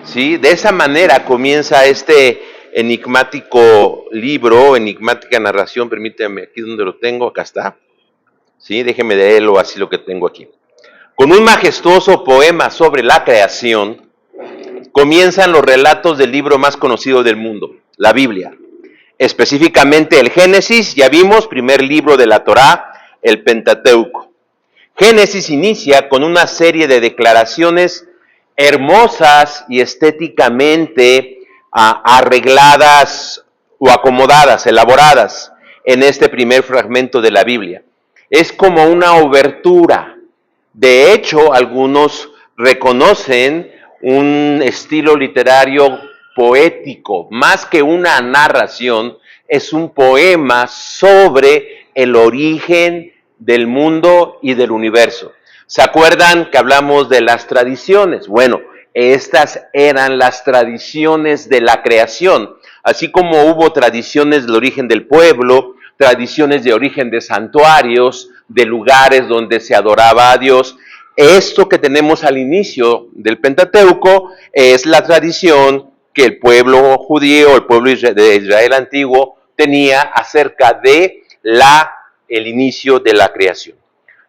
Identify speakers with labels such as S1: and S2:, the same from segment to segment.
S1: ¿sí? De esa manera comienza este enigmático libro, enigmática narración, permítame, aquí donde lo tengo, acá está, ¿sí? Déjeme leerlo así lo que tengo aquí. Con un majestuoso poema sobre la creación, comienzan los relatos del libro más conocido del mundo, la Biblia. Específicamente el Génesis, ya vimos, primer libro de la Torá, el Pentateuco. Génesis inicia con una serie de declaraciones hermosas y estéticamente arregladas o acomodadas, elaboradas en este primer fragmento de la Biblia. Es como una obertura. De hecho, algunos reconocen un estilo literario poético, más que una narración, es un poema sobre el origen del mundo y del universo. ¿Se acuerdan que hablamos de las tradiciones? Bueno, estas eran las tradiciones de la creación, así como hubo tradiciones del origen del pueblo, tradiciones de origen de santuarios, de lugares donde se adoraba a Dios. Esto que tenemos al inicio del Pentateuco es la tradición que el pueblo judío, el pueblo de Israel antiguo, tenía acerca de el inicio de la creación.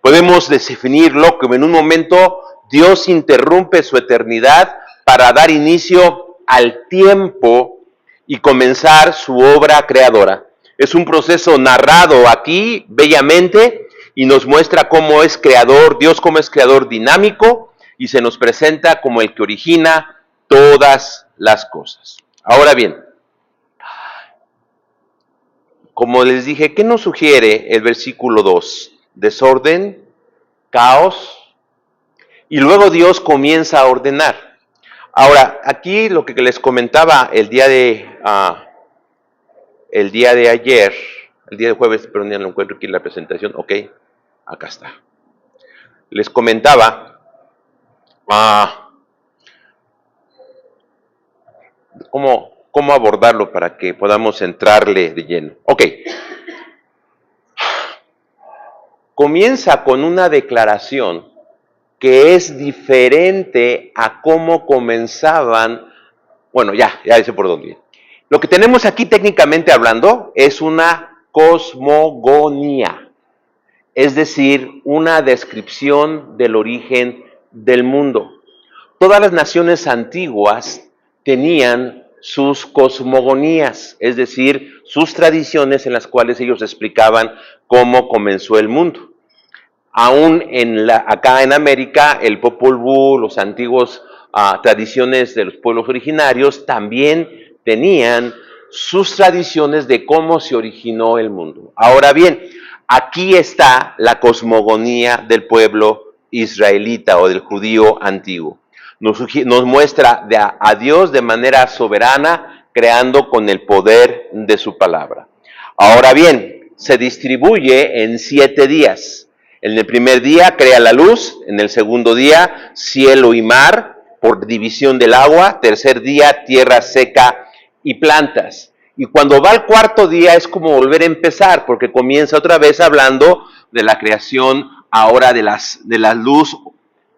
S1: Podemos definirlo como en un momento Dios interrumpe su eternidad para dar inicio al tiempo y comenzar su obra creadora. Es un proceso narrado aquí bellamente y nos muestra cómo es creador, Dios como es creador dinámico y se nos presenta como el que origina todas las cosas. Ahora bien, como les dije, ¿qué nos sugiere el versículo 2? Desorden, caos, y luego Dios comienza a ordenar. Ahora, aquí lo que les comentaba el día de ayer, el día de jueves, perdón, ya no encuentro aquí la presentación, ok, acá está. Les comentaba cómo abordarlo para que podamos entrarle de lleno. Ok. Comienza con una declaración que es diferente a cómo comenzaban. Bueno, ya sé por dónde. Lo que tenemos aquí técnicamente hablando es una cosmogonía, es decir, una descripción del origen del mundo. Todas las naciones antiguas tenían sus cosmogonías, es decir, sus tradiciones en las cuales ellos explicaban cómo comenzó el mundo. Aún acá en América, el Popol Vuh, los antiguos tradiciones de los pueblos originarios, también tenían sus tradiciones de cómo se originó el mundo. Ahora bien, aquí está la cosmogonía del pueblo israelita o del judío antiguo. Nos muestra a Dios de manera soberana, creando con el poder de su palabra. Ahora bien, se distribuye en 7 días. En el primer día crea la luz, en el segundo día cielo y mar por división del agua, tercer día tierra seca y plantas. Y cuando va al cuarto día es como volver a empezar, porque comienza otra vez hablando de la creación ahora de la luz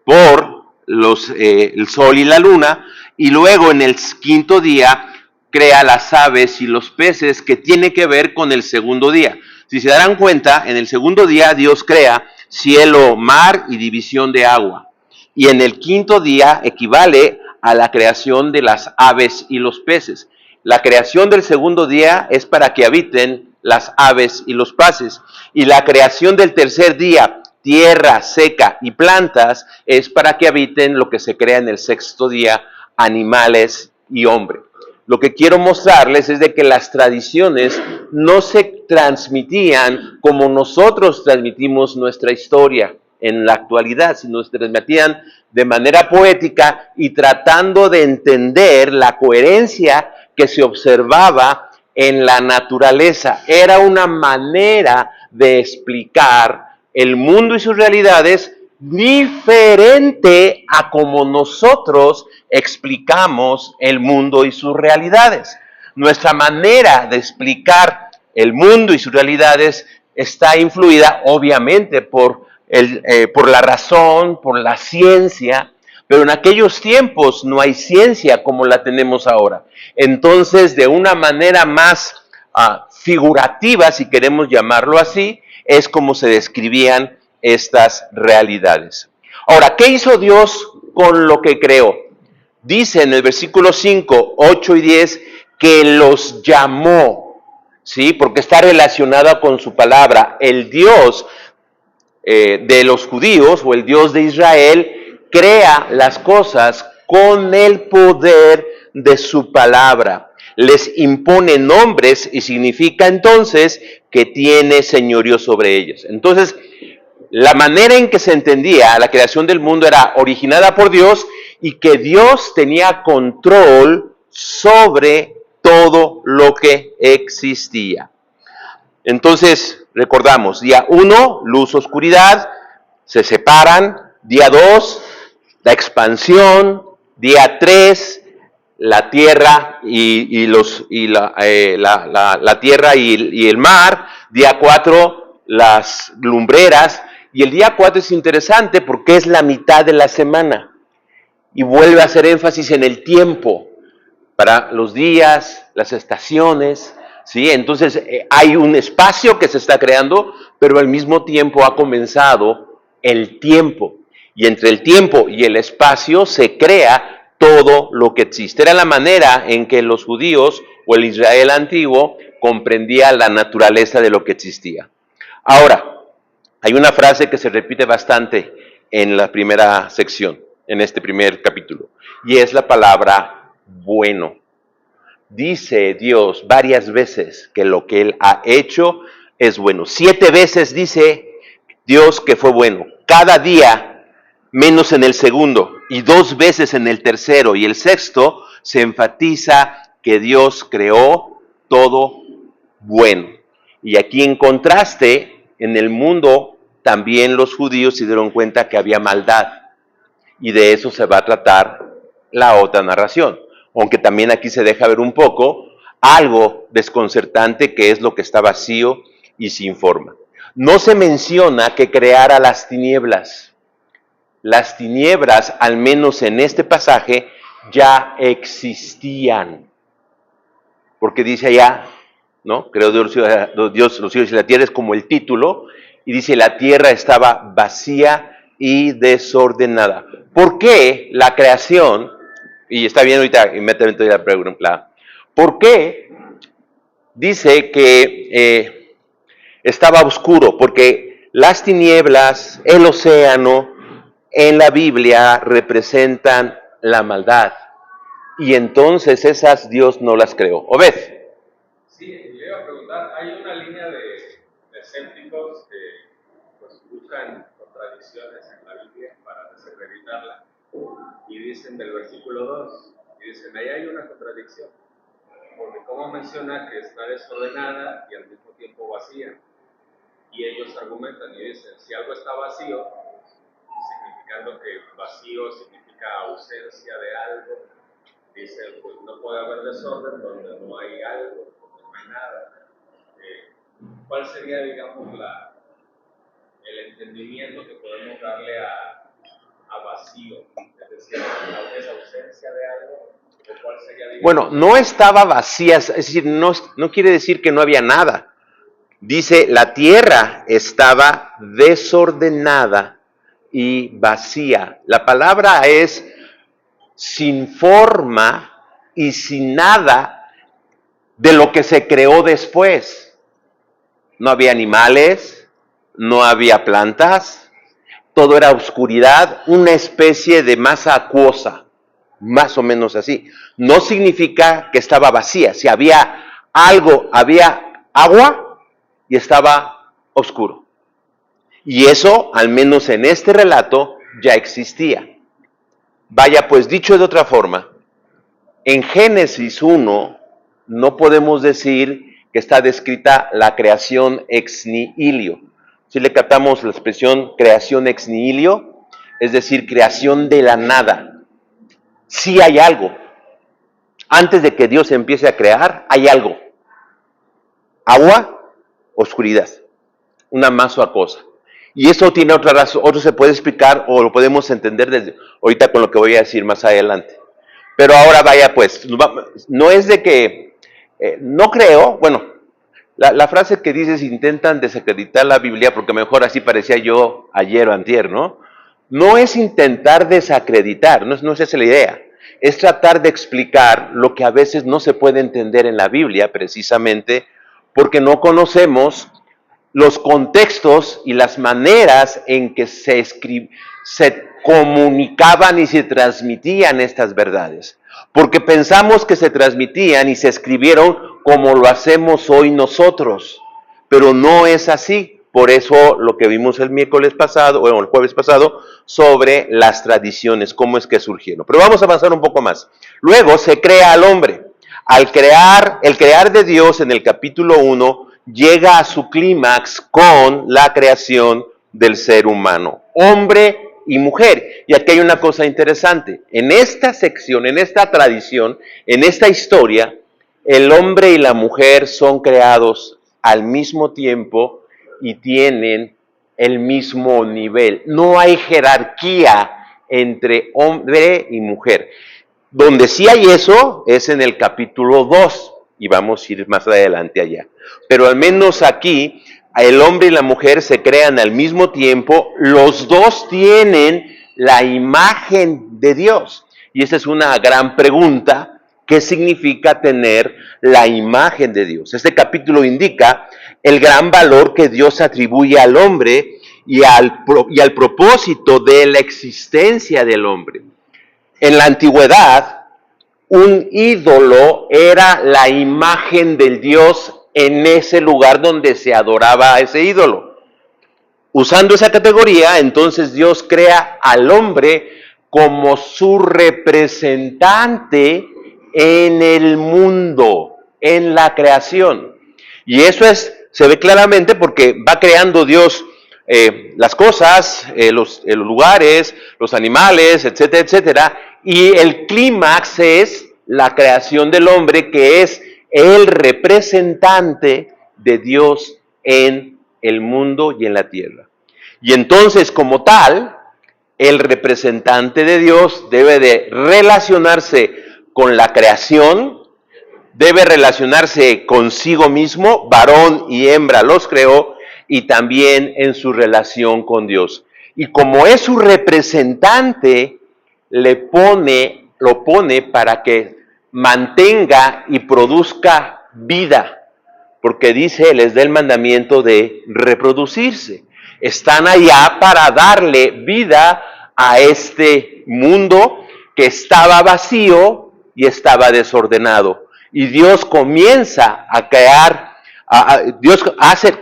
S1: por el sol y la luna, y luego en el quinto día crea las aves y los peces, que tiene que ver con el segundo día. Si se darán cuenta, en el segundo día Dios crea cielo, mar y división de agua. Y en el quinto día equivale a la creación de las aves y los peces. La creación del segundo día es para que habiten las aves y los peces. Y la creación del tercer día, tierra seca y plantas, es para que habiten lo que se crea en el sexto día, animales y hombre. Lo que quiero mostrarles es de que las tradiciones no se transmitían como nosotros transmitimos nuestra historia en la actualidad, sino se transmitían de manera poética y tratando de entender la coherencia que se observaba en la naturaleza. Era una manera de explicar el mundo y sus realidades diferente a como nosotros explicamos el mundo y sus realidades. Nuestra manera de explicar el mundo y sus realidades está influida obviamente por la razón, por la ciencia, pero en aquellos tiempos no hay ciencia como la tenemos ahora. Entonces, de una manera más figurativa, si queremos llamarlo así, es como se describían estas realidades. Ahora, ¿qué hizo Dios con lo que creó? Dice en el versículo 5, 8 y 10 que los llamó, ¿sí? Porque está relacionada con su palabra. El Dios de los judíos o el Dios de Israel crea las cosas con el poder de su palabra. Les impone nombres y significa entonces que tiene señorío sobre ellos. Entonces, la manera en que se entendía la creación del mundo era originada por Dios y que Dios tenía control sobre todo lo que existía. Entonces, recordamos, día 1, luz, oscuridad, se separan. Día 2, la expansión. Día 3, la tierra la tierra y el mar. Día 4, las lumbreras. Y el día 4 es interesante porque es la mitad de la semana y vuelve a hacer énfasis en el tiempo para los días, las estaciones, ¿sí? Entonces hay un espacio que se está creando, pero al mismo tiempo ha comenzado el tiempo. Y entre el tiempo y el espacio se crea todo lo que existe. Era la manera en que los judíos o el Israel antiguo comprendía la naturaleza de lo que existía. Ahora, hay una frase que se repite bastante en la primera sección, en este primer capítulo, y es la palabra bueno. Dice Dios varias veces que lo que Él ha hecho es bueno. 7 veces dice Dios que fue bueno. Cada día, menos en el segundo, y 2 veces en el tercero, y el sexto se enfatiza que Dios creó todo bueno. Y aquí en contraste, en el mundo también los judíos se dieron cuenta que había maldad. Y de eso se va a tratar la otra narración. Aunque también aquí se deja ver un poco algo desconcertante que es lo que está vacío y sin forma. No se menciona que creara las tinieblas. Las tinieblas, al menos en este pasaje, ya existían. Porque dice allá, ¿no? Creó Dios los cielos y la tierra, es como el título, y dice la tierra estaba vacía y desordenada. ¿Por qué la creación, y está bien ahorita, inmediatamente la pregunta, ¿por qué dice que estaba oscuro? Porque las tinieblas, el océano, en la Biblia representan la maldad, y entonces esas Dios no las creó. Obed.
S2: Sí, le iba a preguntar, hay una línea de escépticos que pues, buscan contradicciones en la Biblia para desacreditarla y dicen del versículo 2, y dicen, ahí hay una contradicción, porque como menciona que está desordenada y al mismo tiempo vacía, y ellos argumentan y dicen, si algo está vacío, significando que vacío significa ausencia de algo, dicen, pues no puede haber desorden donde no hay algo, donde no hay nada. ¿Cuál sería, digamos, el entendimiento que podemos darle a vacío? Es decir, ¿es ausencia de algo? ¿O cuál sería, digamos,
S1: bueno, no estaba vacía, es decir, no quiere decir que no había nada. Dice, la tierra estaba desordenada y vacía. La palabra es sin forma y sin nada de lo que se creó después. No había animales, no había plantas, todo era oscuridad, una especie de masa acuosa, más o menos así. No significa que estaba vacía, si había algo, había agua y estaba oscuro. Y eso, al menos en este relato, ya existía. Vaya, pues dicho de otra forma, en Génesis 1 no podemos decir que está descrita la creación ex nihilo. Si le captamos la expresión creación ex nihilo, es decir, creación de la nada. Sí hay algo. Antes de que Dios empiece a crear, hay algo. Agua, oscuridad, una masa acuosa. Y eso tiene otra razón, otro se puede explicar o lo podemos entender desde ahorita con lo que voy a decir más adelante. Pero ahora vaya pues, no es de que, no creo, bueno, la frase que dices intentan desacreditar la Biblia, porque mejor así parecía yo ayer o antier, ¿no? No es intentar desacreditar, no es esa la idea. Es tratar de explicar lo que a veces no se puede entender en la Biblia, precisamente porque no conocemos los contextos y las maneras en que se comunicaban y se transmitían estas verdades. Porque pensamos que se transmitían y se escribieron como lo hacemos hoy nosotros, pero no es así. Por eso lo que vimos el miércoles pasado, o el jueves pasado, sobre las tradiciones, cómo es que surgieron. Pero vamos a avanzar un poco más. Luego se crea al hombre. El crear de Dios en el capítulo 1 llega a su clímax con la creación del ser humano, hombre y mujer. Y aquí hay una cosa interesante. En esta sección, en esta tradición, en esta historia, el hombre y la mujer son creados al mismo tiempo y tienen el mismo nivel. No hay jerarquía entre hombre y mujer. Donde sí hay eso es en el capítulo 2, y vamos a ir más adelante allá. Pero al menos aquí, el hombre y la mujer se crean al mismo tiempo, los dos tienen la imagen de Dios. Y esa es una gran pregunta, ¿qué significa tener la imagen de Dios? Este capítulo indica el gran valor que Dios atribuye al hombre y al propósito de la existencia del hombre. En la antigüedad, un ídolo era la imagen del Dios en ese lugar donde se adoraba a ese ídolo. Usando esa categoría, entonces Dios crea al hombre como su representante en el mundo, en la creación. Y eso se ve claramente porque va creando Dios las cosas, los lugares, los animales, etcétera, etcétera. Y el clímax es la creación del hombre, que es el representante de Dios en el mundo y en la tierra. Y entonces, como tal, el representante de Dios debe de relacionarse con la creación, debe relacionarse consigo mismo, varón y hembra los creó, y también en su relación con Dios. Y como es su representante, lo pone para que mantenga y produzca vida, porque dice, les da el mandamiento de reproducirse. Están allá para darle vida a este mundo que estaba vacío y estaba desordenado. Y Dios comienza a crear, Dios hace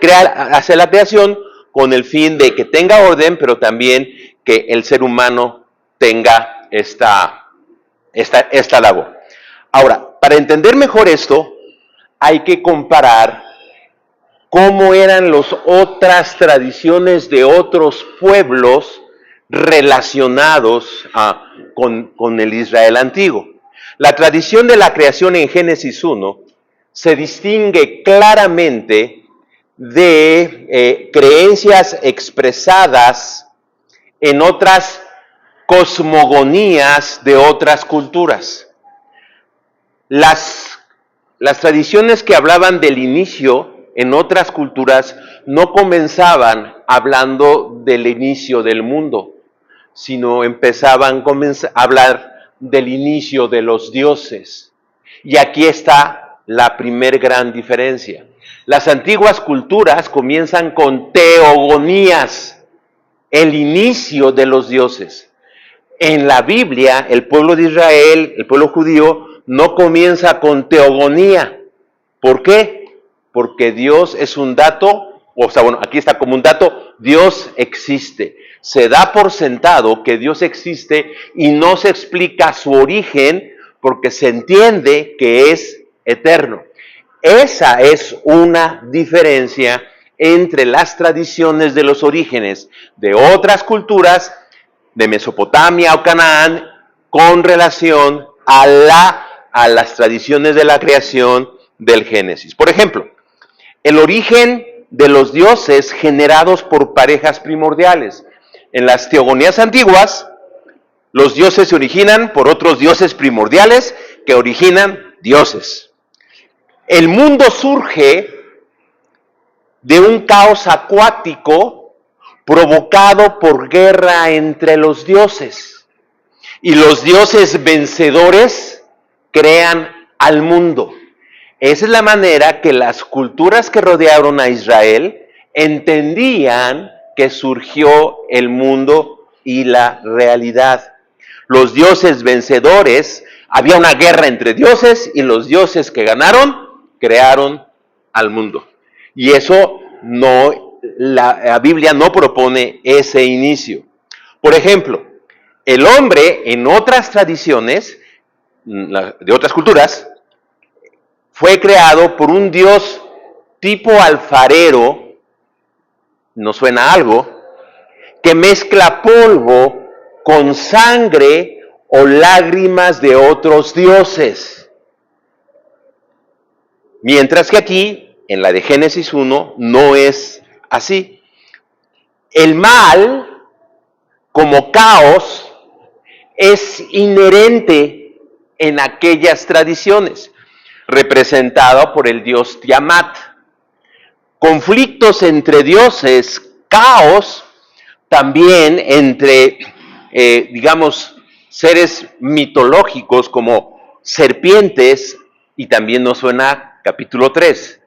S1: la creación con el fin de que tenga orden, pero también que el ser humano tenga esta labor. Ahora, para entender mejor esto, hay que comparar cómo eran las otras tradiciones de otros pueblos relacionados con el Israel antiguo. La tradición de la creación en Génesis 1 se distingue claramente de creencias expresadas en otras cosmogonías de otras culturas. Las tradiciones que hablaban del inicio en otras culturas no comenzaban hablando del inicio del mundo, sino empezaban a hablar del inicio de los dioses. Y aquí está la primer gran diferencia. Las antiguas culturas comienzan con teogonías, el inicio de los dioses. En la Biblia, el pueblo de Israel, el pueblo judío, no comienza con teogonía. ¿Por qué? Porque Dios es un dato, o sea, bueno, aquí está como un dato, Dios existe. Se da por sentado que Dios existe y no se explica su origen porque se entiende que es eterno. Esa es una diferencia entre las tradiciones de los orígenes de otras culturas de Mesopotamia o Canaán con relación a las tradiciones de la creación del Génesis. Por ejemplo, el origen de los dioses generados por parejas primordiales. En las teogonías antiguas, los dioses se originan por otros dioses primordiales que originan dioses. El mundo surge de un caos acuático provocado por guerra entre los dioses. Y los dioses vencedores crean al mundo. Esa es la manera que las culturas que rodearon a Israel entendían que surgió el mundo y la realidad. Los dioses vencedores, había una guerra entre dioses y los dioses que ganaron crearon al mundo. Y eso no, la Biblia no propone ese inicio. Por ejemplo, el hombre en otras tradiciones, de otras culturas, fue creado por un dios tipo alfarero, ¿nos suena algo? Que mezcla polvo con sangre o lágrimas de otros dioses. Mientras que aquí, en la de Génesis 1, no es así. El mal, como caos, es inherente en aquellas tradiciones, representado por el dios Tiamat. Conflictos entre dioses, caos, también entre, digamos, seres mitológicos como serpientes, y también nos suena capítulo 3.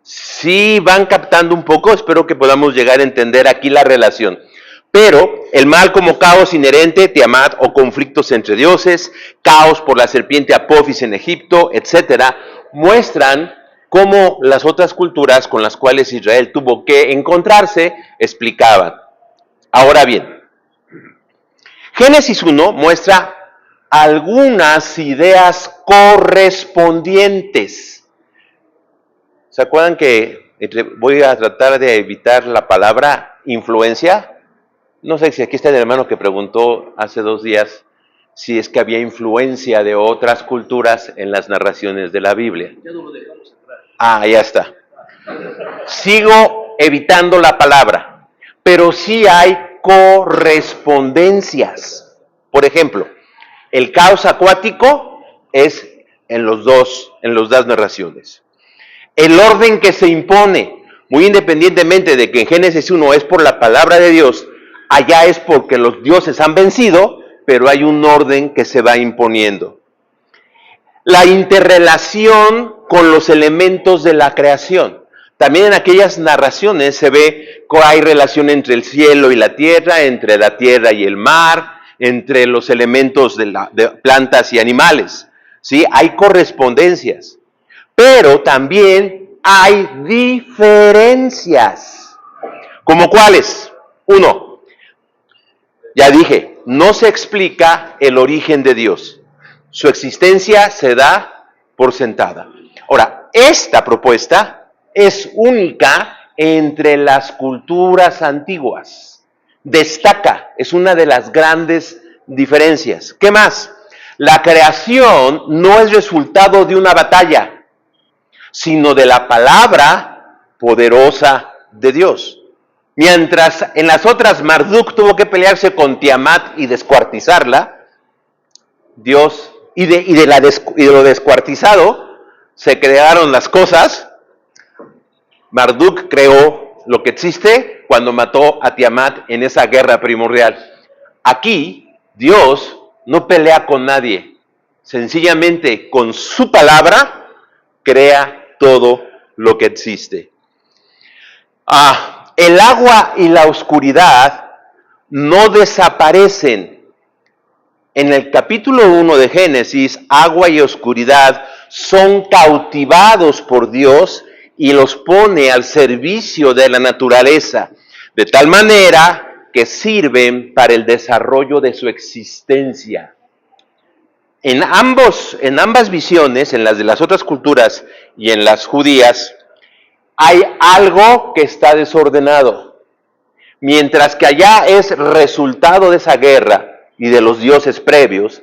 S1: Si van captando un poco, espero que podamos llegar a entender aquí la relación. Pero el mal como caos inherente, Tiamat, o conflictos entre dioses, caos por la serpiente Apophis en Egipto, etcétera, muestran cómo las otras culturas con las cuales Israel tuvo que encontrarse explicaban. Ahora bien, Génesis 1 muestra algunas ideas correspondientes. ¿Se acuerdan que voy a tratar de evitar la palabra influencia? No sé si aquí está el hermano que preguntó hace 2 días si es que había influencia de otras culturas en las narraciones de la Biblia.
S3: Ya no lo dejamos entrar.
S1: Ya está. Sigo evitando la palabra, pero sí hay correspondencias. Por ejemplo, el caos acuático es en las dos narraciones. El orden que se impone, muy independientemente de que en Génesis 1 es por la palabra de Dios, allá es porque los dioses han vencido, pero hay un orden que se va imponiendo. La interrelación con los elementos de la creación. También en aquellas narraciones se ve que hay relación entre el cielo y la tierra, entre la tierra y el mar, entre los elementos de plantas y animales. ¿Sí? Hay correspondencias, pero también hay diferencias. ¿Como cuáles? 1. Ya dije, no se explica el origen de Dios. Su existencia se da por sentada. Ahora, esta propuesta es única entre las culturas antiguas. Destaca, es una de las grandes diferencias. ¿Qué más? La creación no es resultado de una batalla, sino de la palabra poderosa de Dios. Mientras en las otras Marduk tuvo que pelearse con Tiamat y descuartizarla, Dios, y de lo descuartizado se crearon las cosas. Marduk creó lo que existe cuando mató a Tiamat en esa guerra primordial. Aquí Dios no pelea con nadie, sencillamente con su palabra crea todo lo que existe. El agua y la oscuridad no desaparecen. En el capítulo 1 de Génesis, agua y oscuridad son cautivados por Dios y los pone al servicio de la naturaleza, de tal manera que sirven para el desarrollo de su existencia. En ambas visiones, en las de las otras culturas y en las judías, hay algo que está desordenado. Mientras que allá es resultado de esa guerra y de los dioses previos,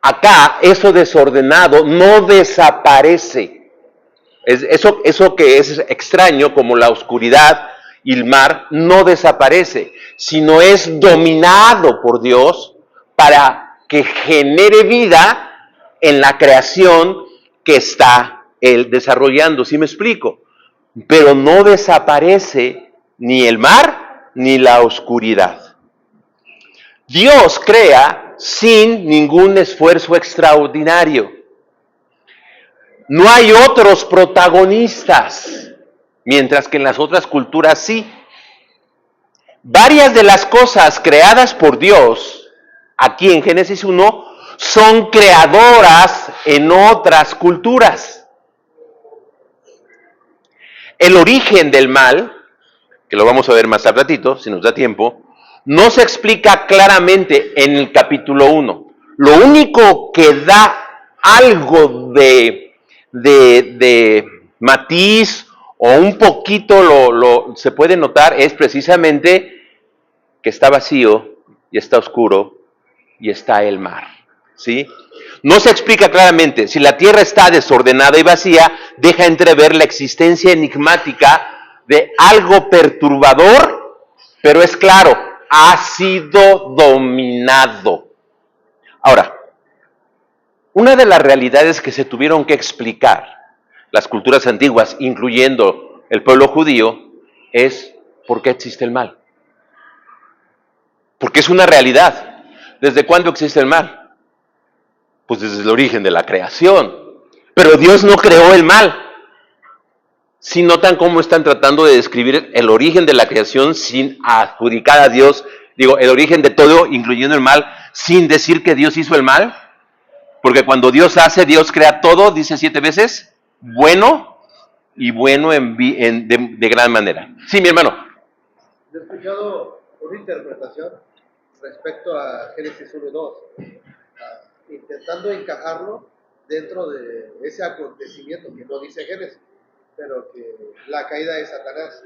S1: acá eso desordenado no desaparece. Eso que es extraño, como la oscuridad y el mar, no desaparece, sino es dominado por Dios para que genere vida en la creación que está Él desarrollando. ¿Sí me explico? Pero no desaparece ni el mar ni la oscuridad. Dios crea sin ningún esfuerzo extraordinario. No hay otros protagonistas, mientras que en las otras culturas sí. Varias de las cosas creadas por Dios, aquí en Génesis 1, son creadoras en otras culturas. El origen del mal, que lo vamos a ver más al ratito, si nos da tiempo, no se explica claramente en el capítulo 1. Lo único que da algo de matiz o un poquito se puede notar es precisamente que está vacío y está oscuro y está el mar, ¿sí? No se explica claramente. Si la tierra está desordenada y vacía, deja entrever la existencia enigmática de algo perturbador, pero es claro, ha sido dominado. Ahora, una de las realidades que se tuvieron que explicar las culturas antiguas, incluyendo el pueblo judío, es ¿por qué existe el mal? Porque es una realidad. ¿Desde cuándo existe el mal? Pues desde el origen de la creación. Pero Dios no creó el mal. Si notan cómo están tratando de describir el origen de la creación sin adjudicar a Dios, el origen de todo, incluyendo el mal, sin decir que Dios hizo el mal. Porque cuando Dios hace, Dios crea todo, dice 7 veces, bueno y bueno de gran manera. Sí, mi hermano.
S3: Yo he escuchado una interpretación respecto a Génesis 1 y 2, intentando encajarlo dentro de ese acontecimiento que no dice Génesis, pero que la caída de Satanás.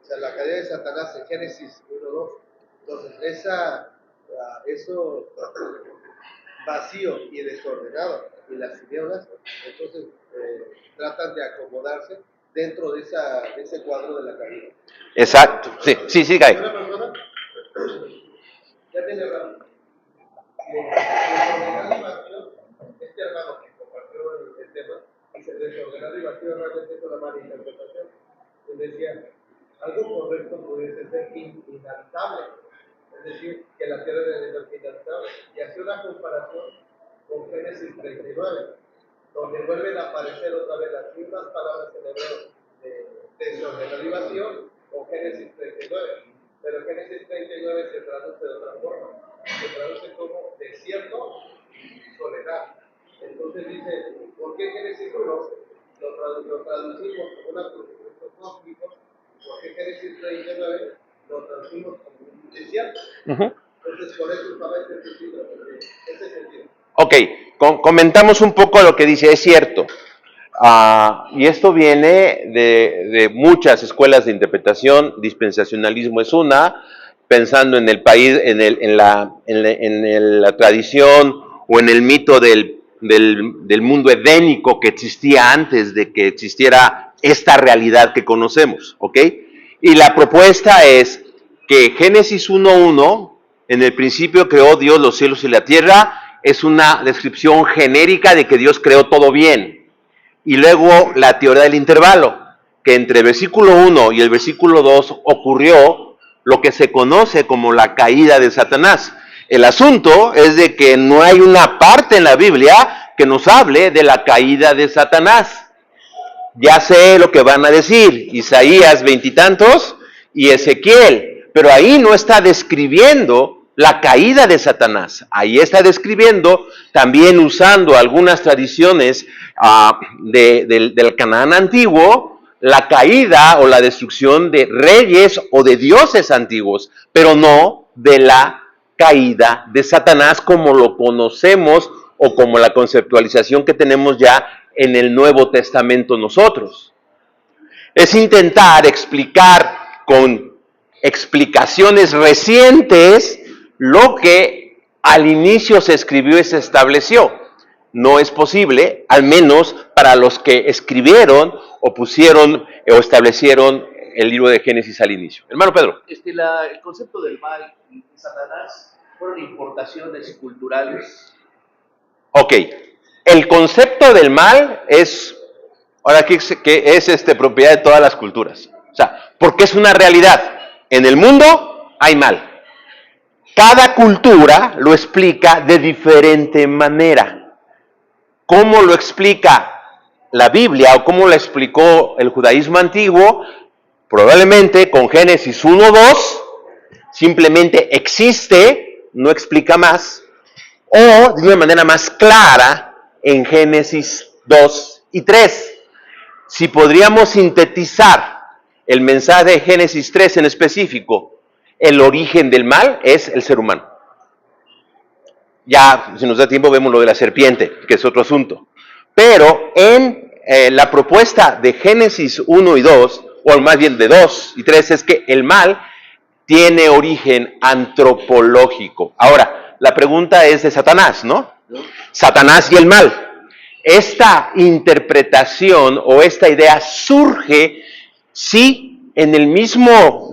S3: O sea, la caída de Satanás en Génesis 1-2. Entonces, eso vacío y desordenado y las tinieblas, entonces tratan de acomodarse dentro de ese cuadro de la caída.
S1: Exacto, sí, Guy.
S3: Una persona ya tiene razón. Este hermano que compartió el tema, dice, desordenado y vacío realmente es una mala interpretación. Él decía, algo correcto pudiese ser inhabitable, es decir, que la tierra es inhabitable. Y hace una comparación con Génesis 39, donde vuelven a aparecer otra vez las mismas palabras en hebreo de desordenado y vacío, con Génesis 39. Pero Génesis 39 se traduce de otra forma, se traduce como desierto y soledad. Entonces dice, ¿por qué Génesis 1 lo traducimos como un atributo cósmico? ¿Por qué Génesis 39 lo traducimos como un desierto? Entonces por eso estaba ese sentido.
S1: Ok, comentamos un poco lo que dice, es cierto. Y esto viene de muchas escuelas de interpretación. Dispensacionalismo es una, pensando en el país, en la tradición o en el mito del mundo edénico que existía antes de que existiera esta realidad que conocemos, ¿ok? Y la propuesta es que Génesis 1:1, en el principio creó Dios los cielos y la tierra, es una descripción genérica de que Dios creó todo bien. Y luego la teoría del intervalo, que entre el versículo 1 y el versículo 2 ocurrió lo que se conoce como la caída de Satanás. El asunto es de que no hay una parte en la Biblia que nos hable de la caída de Satanás. Ya sé lo que van a decir, Isaías 20 y tantos y Ezequiel, pero ahí no está describiendo la caída de Satanás. Ahí está describiendo, también usando algunas tradiciones del Canaán antiguo, la caída o la destrucción de reyes o de dioses antiguos, pero no de la caída de Satanás como lo conocemos o como la conceptualización que tenemos ya en el Nuevo Testamento nosotros. Es intentar explicar con explicaciones recientes lo que al inicio se escribió y se estableció. no es posible, al menos para los que escribieron o pusieron o establecieron el libro de Génesis al inicio. Hermano Pedro.
S4: El concepto del mal y Satanás fueron importaciones culturales.
S1: Ok, el concepto del mal es, ahora que es propiedad de todas las culturas. O sea, porque es una realidad. En el mundo hay mal. Cada cultura lo explica de diferente manera. ¿Cómo lo explica la Biblia o cómo lo explicó el judaísmo antiguo? Probablemente con Génesis 1:2, simplemente existe, no explica más, o de una manera más clara en Génesis 2 y 3. Si podríamos sintetizar el mensaje de Génesis 3 en específico, el origen del mal es el ser humano. Ya, si nos da tiempo, vemos lo de la serpiente, que es otro asunto. Pero en la propuesta de Génesis 1 y 2, o más bien de 2 y 3, es que el mal tiene origen antropológico. Ahora, la pregunta es de Satanás, ¿no? Satanás y el mal. Esta interpretación o esta idea surge, sí, en el mismo,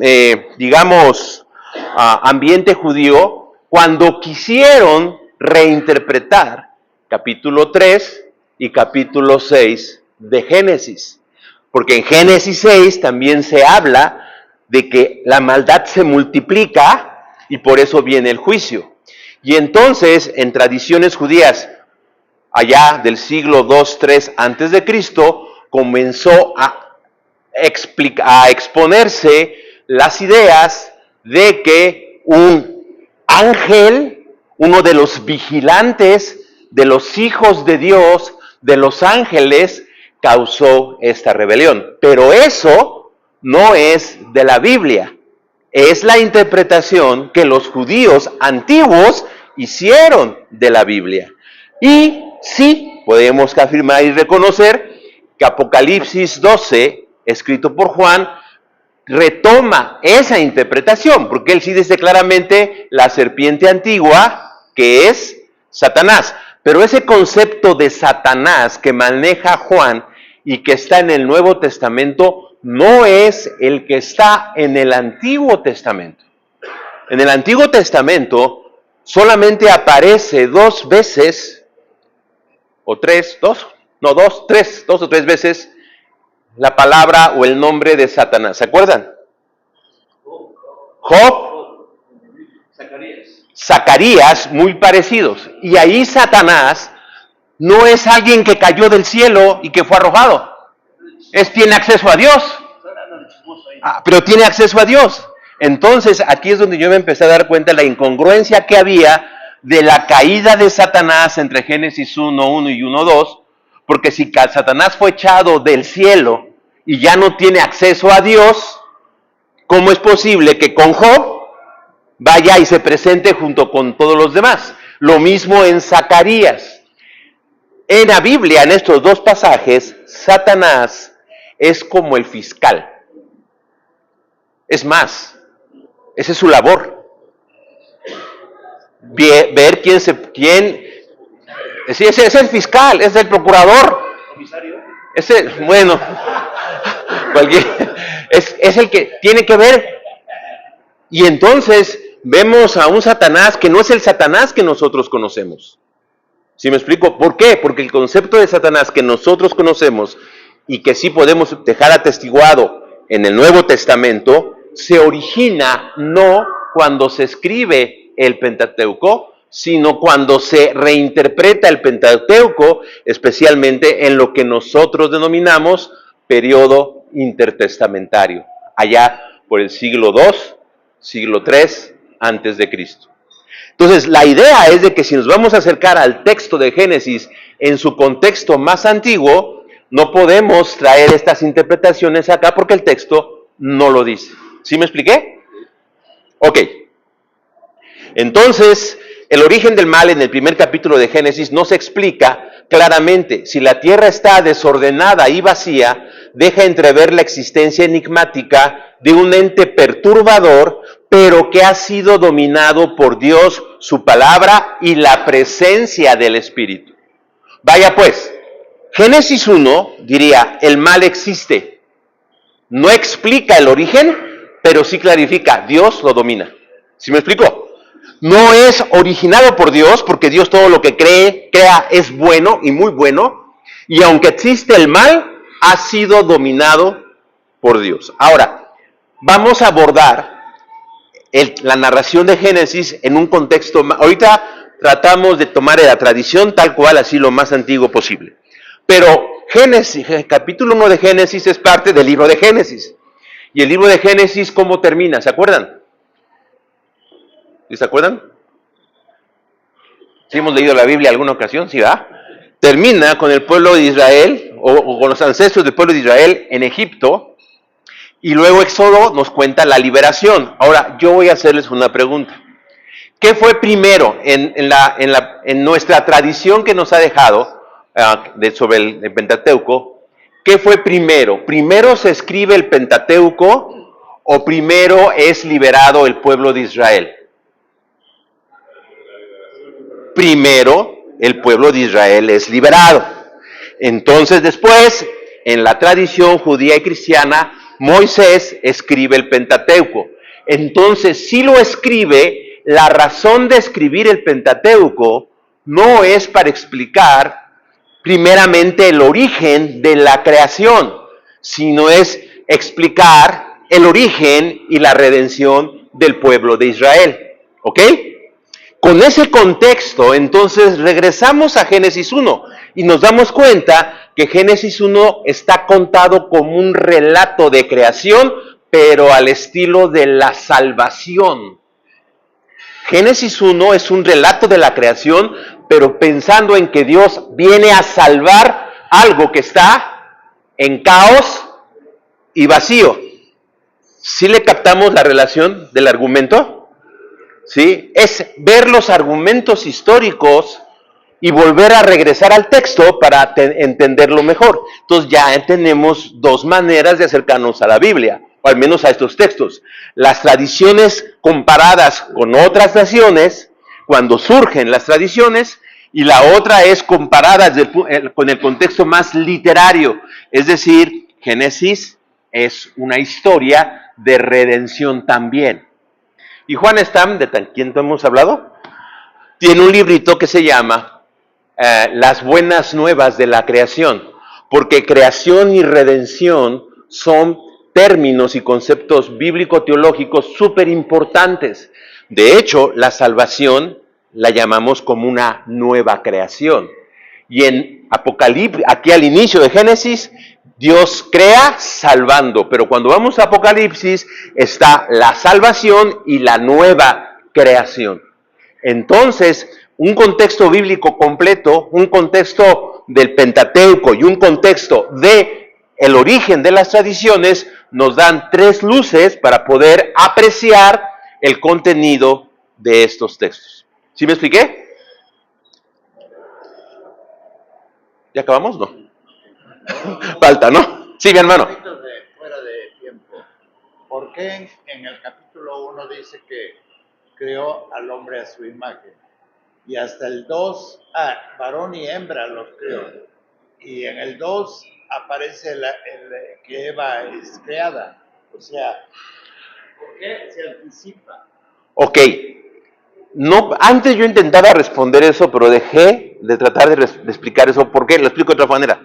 S1: ambiente judío, cuando quisieron reinterpretar capítulo 3 y capítulo 6 de Génesis. Porque en Génesis 6 también se habla de que la maldad se multiplica y por eso viene el juicio. Y entonces, en tradiciones judías, allá del siglo 2-3 antes de Cristo, comenzó a exponerse las ideas de que un ángel, uno de los vigilantes de los hijos de Dios, de los ángeles, causó esta rebelión. Pero eso no es de la Biblia, es la interpretación que los judíos antiguos hicieron de la Biblia. Y sí, podemos afirmar y reconocer que Apocalipsis 12, escrito por Juan, retoma esa interpretación, porque él sí dice claramente la serpiente antigua, que es Satanás. Pero ese concepto de Satanás que maneja Juan y que está en el Nuevo Testamento, no es el que está en el Antiguo Testamento. En el Antiguo Testamento solamente aparece dos o tres veces la palabra o el nombre de Satanás. ¿Se acuerdan? Job, Zacarías, muy parecidos. Y ahí Satanás no es alguien que cayó del cielo y que fue arrojado. Tiene acceso a Dios. Pero tiene acceso a Dios. Entonces, aquí es donde yo me empecé a dar cuenta de la incongruencia que había de la caída de Satanás entre Génesis 1:1 y 1:2, porque si Satanás fue echado del cielo y ya no tiene acceso a Dios, ¿cómo es posible que con Job vaya y se presente junto con todos los demás? Lo mismo en Zacarías. En la Biblia, en estos dos pasajes, Satanás es como el fiscal. Es más, esa es su labor. Ver quién es el fiscal, es el procurador. Es el que tiene que ver. Y entonces vemos a un Satanás que no es el Satanás que nosotros conocemos. ¿Sí me explico? ¿Por qué? Porque el concepto de Satanás que nosotros conocemos y que sí podemos dejar atestiguado en el Nuevo Testamento, se origina no cuando se escribe el Pentateuco, sino cuando se reinterpreta el Pentateuco, especialmente en lo que nosotros denominamos periodo intertestamentario, allá por el siglo II, siglo III antes de Cristo. Entonces, la idea es de que si nos vamos a acercar al texto de Génesis en su contexto más antiguo, no podemos traer estas interpretaciones acá porque el texto no lo dice. ¿Sí me expliqué? Ok. Entonces, el origen del mal en el primer capítulo de Génesis no se explica claramente. Si la tierra está desordenada y vacía, deja entrever la existencia enigmática de un ente perturbador, pero que ha sido dominado por Dios, su palabra y la presencia del Espíritu. Vaya pues, Génesis 1 diría, el mal existe. No explica el origen, pero sí clarifica, Dios lo domina. ¿Sí me explico? No es originado por Dios, porque Dios todo lo que crea es bueno y muy bueno, y aunque existe el mal, ha sido dominado por Dios. Ahora, vamos a abordar la narración de Génesis en un contexto, ahorita tratamos de tomar la tradición tal cual, así lo más antiguo posible. Pero Génesis, el capítulo 1 de Génesis es parte del libro de Génesis. Y el libro de Génesis, ¿cómo termina? ¿Se acuerdan? ¿Sí se acuerdan? ¿Sí hemos leído la Biblia alguna ocasión? ¿Sí, va? Termina con el pueblo de Israel, o con los ancestros del pueblo de Israel en Egipto, y luego Éxodo nos cuenta la liberación. Ahora, yo voy a hacerles una pregunta. ¿Qué fue primero en nuestra tradición que nos ha dejado sobre el Pentateuco? ¿Qué fue primero? ¿Primero se escribe el Pentateuco o primero es liberado el pueblo de Israel? Primero el pueblo de Israel es liberado. Entonces después, en la tradición judía y cristiana, Moisés escribe el Pentateuco. Entonces, si lo escribe, la razón de escribir el Pentateuco no es para explicar primeramente el origen de la creación, sino es explicar el origen y la redención del pueblo de Israel. ¿Ok? Con ese contexto, entonces regresamos a Génesis 1 y nos damos cuenta que Génesis 1 está contado como un relato de creación, pero al estilo de la salvación. Génesis 1 es un relato de la creación, pero pensando en que Dios viene a salvar algo que está en caos y vacío. ¿Sí le captamos la relación del argumento? ¿Sí? Es ver los argumentos históricos y volver a regresar al texto para entenderlo mejor. Entonces ya tenemos dos maneras de acercarnos a la Biblia, o al menos a estos textos. Las tradiciones comparadas con otras naciones, cuando surgen las tradiciones, y la otra es comparada con el contexto más literario, es decir, Génesis es una historia de redención también. Y Juan Stam, de quien hemos hablado, tiene un librito que se llama Las buenas nuevas de la creación, porque creación y redención son términos y conceptos bíblico-teológicos súper importantes. De hecho, la salvación la llamamos como una nueva creación. Y en Apocalipsis, aquí al inicio de Génesis, Dios crea salvando, pero cuando vamos a Apocalipsis está la salvación y la nueva creación. Entonces, un contexto bíblico completo, un contexto del Pentateuco y un contexto de el origen de las tradiciones nos dan tres luces para poder apreciar el contenido de estos textos. ¿Sí me expliqué? ¿Ya acabamos? No. Falta, ¿no? Sí, mi hermano.
S5: Fuera de tiempo. ¿Por qué en el capítulo 1 dice que creó al hombre a su imagen? Y hasta el 2, varón y hembra los creó. Y en el 2 aparece que Eva es creada. O sea, ¿por qué se anticipa?
S1: Ok. No, antes yo intentaba responder eso, pero dejé de tratar de explicar eso. ¿Por qué? Lo explico de otra manera.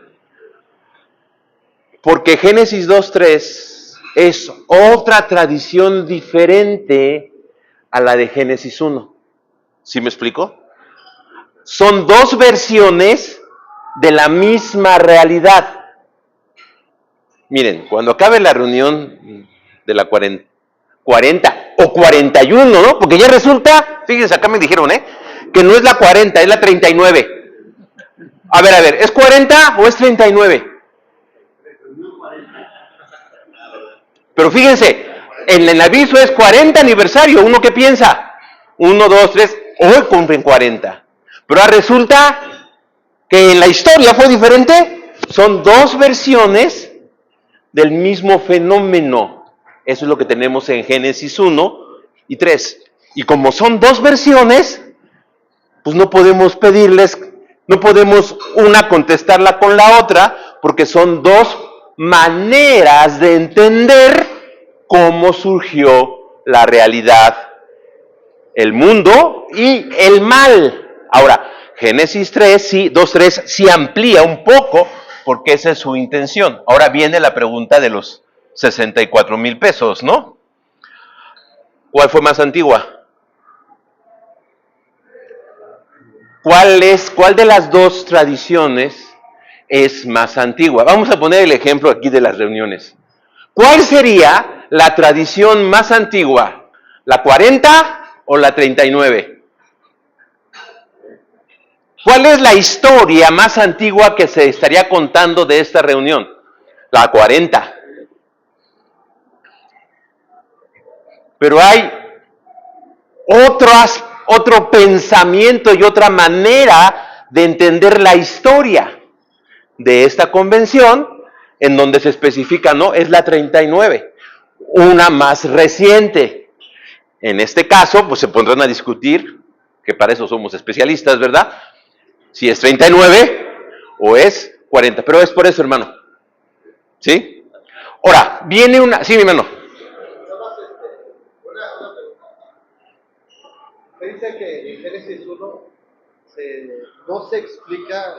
S1: Porque Génesis 2:3 es otra tradición diferente a la de Génesis 1. ¿Sí me explico? Son dos versiones de la misma realidad. Miren, cuando acabe la reunión de la 40 o 41, ¿no? Porque ya resulta, fíjense, acá me dijeron, que no es la 40, es la 39. A ver, ¿es 40 o es 39? Pero fíjense, en el aviso es 40 aniversario. ¿Uno qué piensa? 1, 2, 3, hoy cumplen 40. Pero resulta que en la historia fue diferente. Son dos versiones del mismo fenómeno. Eso es lo que tenemos en Génesis 1 y 3. Y como son dos versiones, pues no podemos pedirles No podemos una contestarla con la otra porque son dos maneras de entender cómo surgió la realidad, el mundo y el mal. Ahora, Génesis 3, sí, 2:3 sí amplía un poco porque esa es su intención. Ahora viene la pregunta de los 64,000 pesos, ¿no? ¿Cuál fue más antigua? ¿Cuál de las dos tradiciones es más antigua? Vamos a poner el ejemplo aquí de las reuniones. ¿Cuál sería la tradición más antigua? ¿La 40 o la 39? ¿Cuál es la historia más antigua que se estaría contando de esta reunión? La 40. Pero hay otro pensamiento y otra manera de entender la historia de esta convención, en donde se especifica, no, es la 39, una más reciente. En este caso, pues se pondrán a discutir, que para eso somos especialistas, ¿verdad? Si es 39 o es 40, pero es por eso, hermano. ¿Sí? Ahora, viene una... Sí, mi hermano.
S3: Nada más una pregunta. Se dice que en Génesis 1 no se explica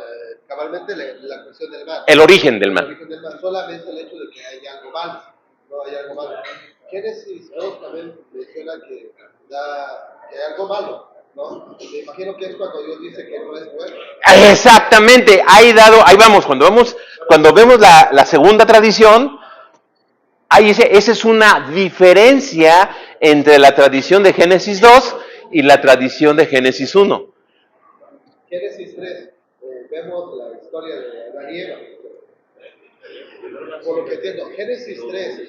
S3: cabalmente la cuestión del mal.
S1: El origen del
S3: El
S1: mal.
S3: origen del mal, solamente el hecho de que hay algo mal. No hay algo malo. Génesis 2 también menciona que hay algo malo, ¿no? Me imagino que es cuando Dios dice que no es bueno.
S1: Exactamente, ahí vamos, cuando vemos la segunda tradición, esa es una diferencia entre la tradición de Génesis 2 y la tradición de Génesis 1.
S3: Génesis 3, vemos la historia de Adán y Eva. Por lo que entiendo, Génesis 3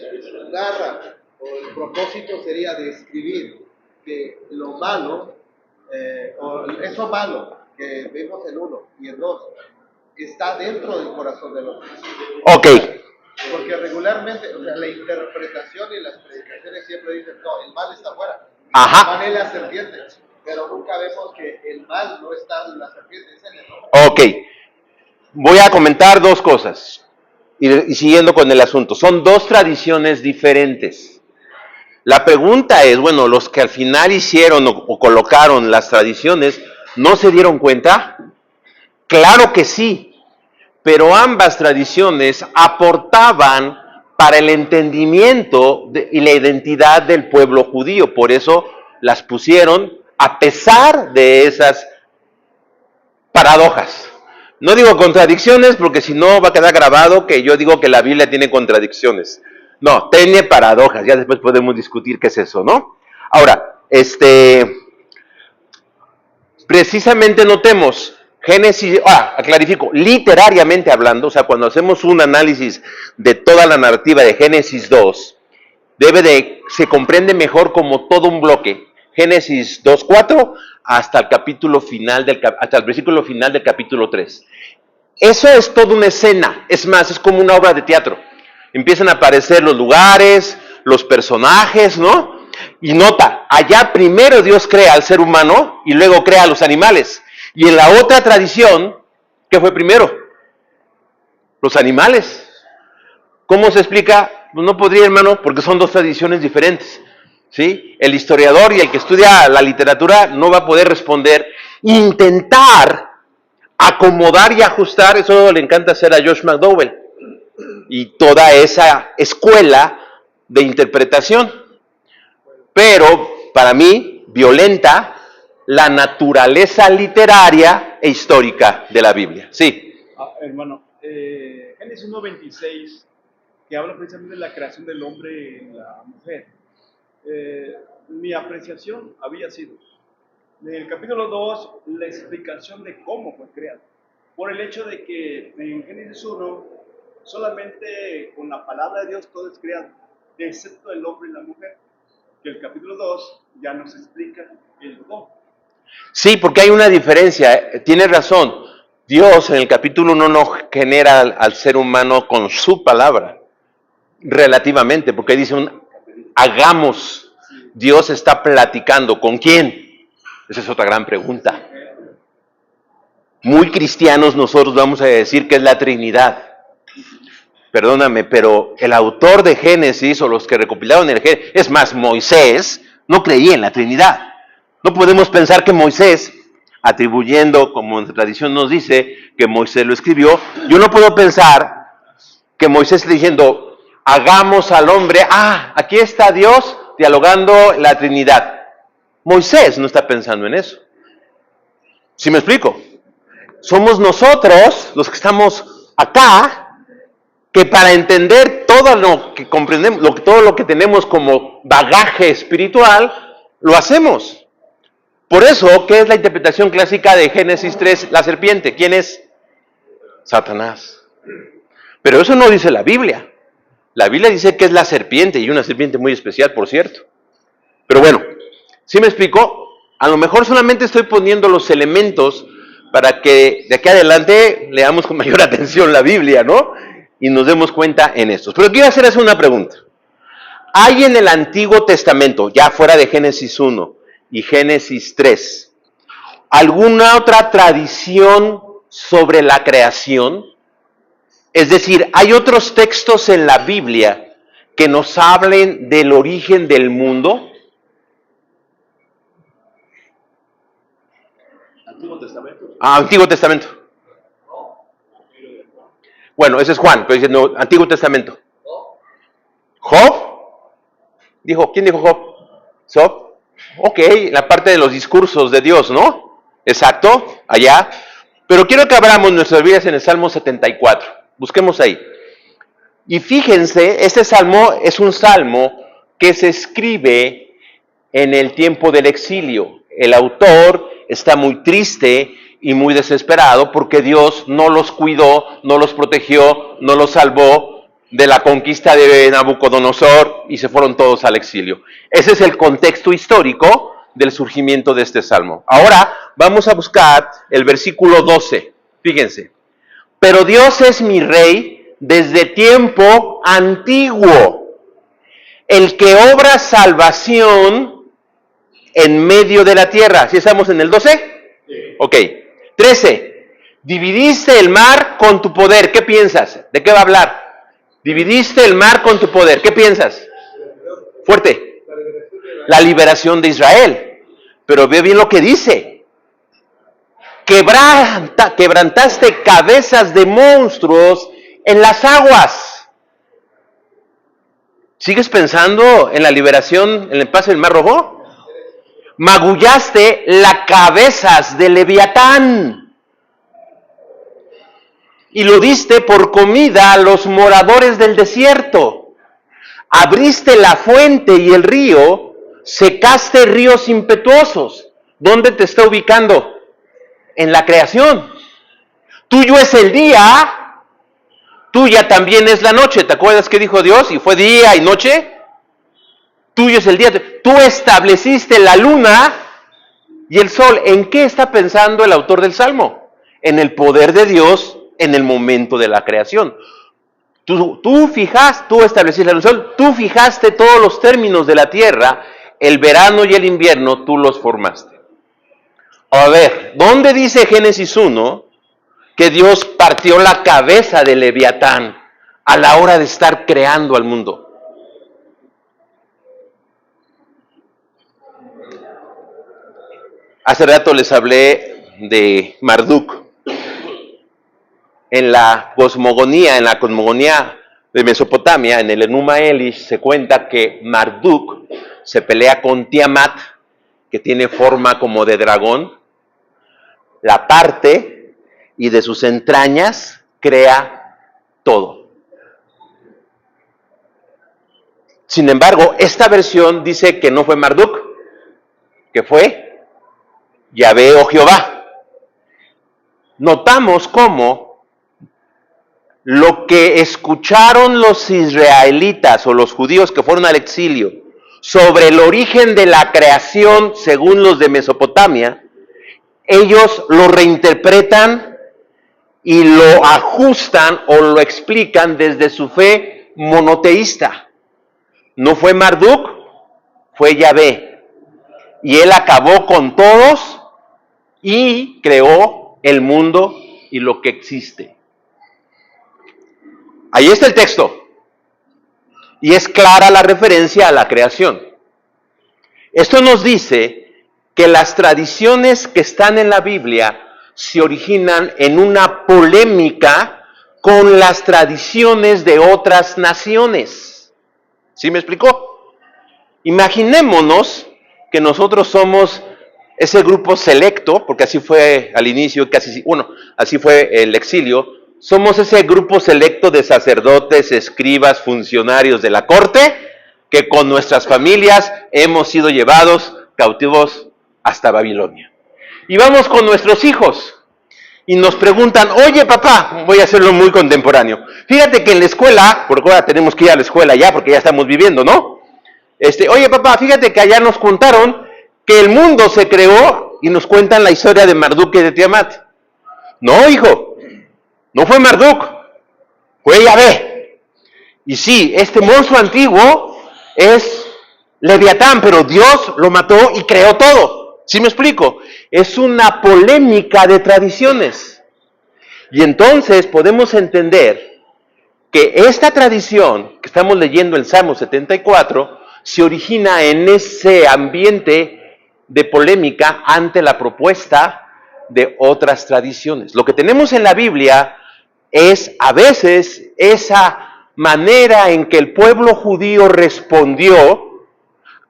S3: narra, o el propósito sería describir que lo malo, o eso malo que vemos en 1 y en 2, está dentro del corazón del hombre.
S1: Ok.
S3: Porque regularmente, o sea, la interpretación y las predicaciones siempre dicen, no, el mal está afuera.
S1: Ajá.
S3: El mal es la serpiente, pero nunca vemos que el mal no está en la serpiente, es en el hombre.
S1: Ok. Voy a comentar dos cosas. Y siguiendo con el asunto. Son dos tradiciones diferentes. La pregunta es, bueno, los que al final hicieron o colocaron las tradiciones, ¿no se dieron cuenta? Claro que sí, pero ambas tradiciones aportaban para el entendimiento y la identidad del pueblo judío. Por eso las pusieron a pesar de esas paradojas. No digo contradicciones porque si no va a quedar grabado que yo digo que la Biblia tiene contradicciones. No, tiene paradojas. Ya después podemos discutir qué es eso, ¿no? Ahora, precisamente notemos, Génesis, clarifico, literariamente hablando, o sea, cuando hacemos un análisis de toda la narrativa de Génesis 2, se comprende mejor como todo un bloque. Génesis 2:4 hasta el capítulo final hasta el versículo final del capítulo 3. Eso es toda una escena, es más, es como una obra de teatro. Empiezan a aparecer los lugares, los personajes, ¿no? Y nota, allá primero Dios crea al ser humano y luego crea a los animales. Y en la otra tradición, ¿qué fue primero? Los animales. ¿Cómo se explica? Pues no podría, hermano, porque son dos tradiciones diferentes. ¿Sí? El historiador y el que estudia la literatura no va a poder responder. Intentar acomodar y ajustar, eso le encanta hacer a Josh McDowell y toda esa escuela de interpretación. Pero, para mí, violenta la naturaleza literaria e histórica de la Biblia. Sí.
S6: Hermano, Génesis 1:26, que habla precisamente de la creación del hombre y la mujer. Mi apreciación había sido, en el capítulo 2, la explicación de cómo fue creado. Por el hecho de que en Génesis 1, solamente con la palabra de Dios todo es creado, excepto el hombre y la mujer. Que el capítulo 2 ya nos explica el cómo.
S1: Sí, porque hay una diferencia. Tienes razón. Dios en el capítulo 1 no genera al ser humano con su palabra, relativamente, porque dice hagamos. Dios está platicando. ¿Con quién? Esa es otra gran pregunta. muy cristianos nosotros vamos a decir que es la Trinidad. Perdóname, pero el autor de Génesis o los que recopilaron el Génesis, es más, Moisés no creía en la Trinidad. No podemos pensar que Moisés, atribuyendo, como en la tradición nos dice, que Moisés lo escribió, yo no puedo pensar que Moisés está diciendo, hagamos al hombre, aquí está Dios dialogando la Trinidad. Moisés no está pensando en eso. ¿Sí me explico? Somos nosotros, los que estamos acá, que para entender todo lo que comprendemos, todo lo que tenemos como bagaje espiritual, lo hacemos. Por eso, ¿qué es la interpretación clásica de Génesis 3? La serpiente. ¿Quién es? Satanás. Pero eso no dice la Biblia. La Biblia dice que es la serpiente, y una serpiente muy especial, por cierto. Pero bueno, ¿sí me explico? A lo mejor solamente estoy poniendo los elementos para que de aquí adelante leamos con mayor atención la Biblia, ¿no? Y nos demos cuenta en esto. Pero quiero hacer una pregunta. ¿Hay en el Antiguo Testamento, ya fuera de Génesis 1 y Génesis 3, alguna otra tradición sobre la creación? Es decir, ¿hay otros textos en la Biblia que nos hablen del origen del mundo?
S4: Antiguo Testamento.
S1: Antiguo Testamento. Bueno, ese es Juan, pero dice no, Antiguo Testamento. ¿Job? ¿Quién dijo Job? ¿Job? Ok, la parte de los discursos de Dios, ¿no? Exacto, allá. Pero quiero que abramos nuestras vidas en el Salmo 74. Busquemos ahí. Y fíjense, este salmo es un salmo que se escribe en el tiempo del exilio. El autor está muy triste y muy desesperado porque Dios no los cuidó, no los protegió, no los salvó de la conquista de Nabucodonosor y se fueron todos al exilio. Ese es el contexto histórico del surgimiento de este salmo. Ahora vamos a buscar el versículo 12. Fíjense. Pero Dios es mi rey desde tiempo antiguo, el que obra salvación en medio de la tierra. ¿Sí estamos en el 12? Sí. Ok. 13. Dividiste el mar con tu poder. ¿Qué piensas? ¿De qué va a hablar? Dividiste el mar con tu poder. ¿Qué piensas? Fuerte. La liberación de Israel. Pero ve bien lo que dice. Quebrantaste cabezas de monstruos en las aguas. ¿Sigues pensando en la liberación, en el paso del Mar Rojo? Magullaste las cabezas de Leviatán y lo diste por comida a los moradores del desierto. Abriste la fuente y el río, secaste ríos impetuosos. ¿Dónde te está ubicando? En la creación. Tuyo es el día, tuya también es la noche. ¿Te acuerdas qué dijo Dios? ¿Y fue día y noche? Tuyo es el día. Tú estableciste la luna y el sol. ¿En qué está pensando el autor del Salmo? En el poder de Dios en el momento de la creación. Tú estableciste el sol, tú fijaste todos los términos de la tierra, el verano y el invierno, tú los formaste. A ver, ¿dónde dice Génesis 1 que Dios partió la cabeza de Leviatán a la hora de estar creando al mundo? Hace rato les hablé de Marduk. En la cosmogonía de Mesopotamia, en el Enuma Elish, se cuenta que Marduk se pelea con Tiamat, que tiene forma como de dragón, la parte y de sus entrañas crea todo. Sin embargo, esta versión dice que no fue Marduk, que fue Yahvé o Jehová. Notamos cómo lo que escucharon los israelitas o los judíos que fueron al exilio sobre el origen de la creación según los de Mesopotamia, ellos lo reinterpretan y lo ajustan o lo explican desde su fe monoteísta. No fue Marduk, fue Yahvé. Y él acabó con todos y creó el mundo y lo que existe. Ahí está el texto. Y es clara la referencia a la creación. Esto nos dice que las tradiciones que están en la Biblia se originan en una polémica con las tradiciones de otras naciones. ¿Sí me explicó? Imaginémonos que nosotros somos ese grupo selecto, porque así fue al inicio, así fue el exilio. Somos ese grupo selecto de sacerdotes, escribas, funcionarios de la corte, que con nuestras familias hemos sido llevados cautivos hasta Babilonia. Y vamos con nuestros hijos y nos preguntan, oye papá, voy a hacerlo muy contemporáneo, fíjate que en la escuela, porque ahora tenemos que ir a la escuela ya, porque ya estamos viviendo, ¿no? Oye papá, fíjate que allá nos contaron que el mundo se creó y nos cuentan la historia de Marduk y de Tiamat. No, hijo, no fue Marduk, fue Yahvé. Y sí, este monstruo antiguo es Leviatán, pero Dios lo mató y creó todo. ¿Sí me explico? Es una polémica de tradiciones. Y entonces podemos entender que esta tradición que estamos leyendo en Salmo 74 se origina en ese ambiente de polémica ante la propuesta de otras tradiciones. Lo que tenemos en la Biblia es a veces esa manera en que el pueblo judío respondió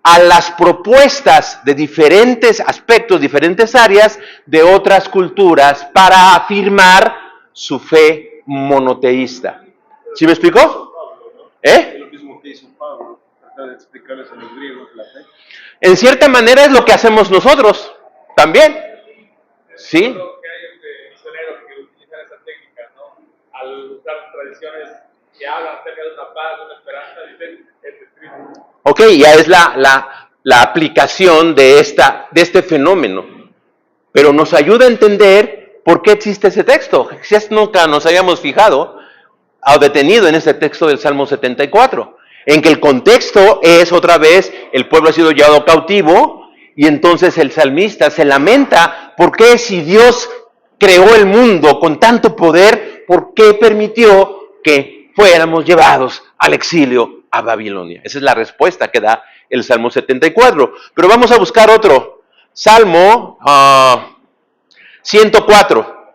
S1: a las propuestas de diferentes aspectos, diferentes áreas de otras culturas para afirmar su fe monoteísta. ¿Sí me explicó?
S6: Es lo mismo que hizo Pablo, tratar de explicarles a los griegos la fe.
S1: En cierta manera es lo que hacemos nosotros también. ¿Sí?
S2: Creo que hay misioneros que utilizan esa técnica, ¿no? Al usar tradiciones que hablan acerca de una paz, de una esperanza, dicen, es escrito.
S1: Ok, ya es la aplicación de este fenómeno. Pero nos ayuda a entender por qué existe ese texto. Si nunca nos habíamos fijado o detenido en este texto del Salmo 74, en que el contexto es otra vez, el pueblo ha sido llevado cautivo, y entonces el salmista se lamenta, ¿por qué si Dios creó el mundo con tanto poder, por qué permitió que fuéramos llevados al exilio a Babilonia? Esa es la respuesta que da el Salmo 74. Pero vamos a buscar otro. Salmo 104.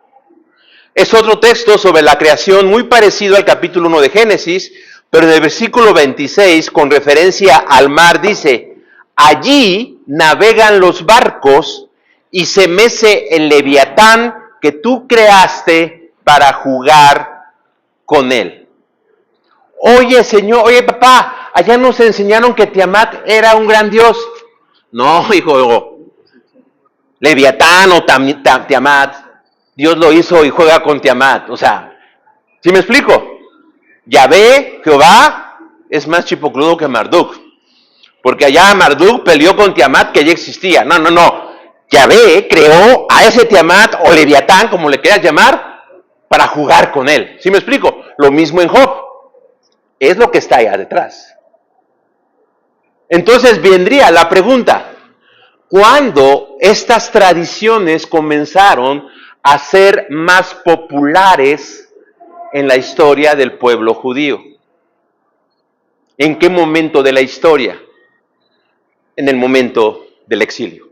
S1: Es otro texto sobre la creación muy parecido al capítulo 1 de Génesis, pero en el versículo 26, con referencia al mar, dice, allí navegan los barcos y se mece el Leviatán que tú creaste para jugar con él. Oye, Señor, oye, papá, allá nos enseñaron que Tiamat era un gran dios. No, hijo, Leviatán o Tiamat, Dios lo hizo y juega con Tiamat. O sea, ¿sí me explico? Yahvé, Jehová, es más chipocludo que Marduk. Porque allá Marduk peleó con Tiamat que ya existía. No. Yahvé creó a ese Tiamat o Leviatán, como le quieras llamar, para jugar con él. ¿Sí me explico? Lo mismo en Job. Es lo que está allá detrás. Entonces vendría la pregunta, ¿cuándo estas tradiciones comenzaron a ser más populares en la historia del pueblo judío? ¿En qué momento de la historia? En el momento del exilio.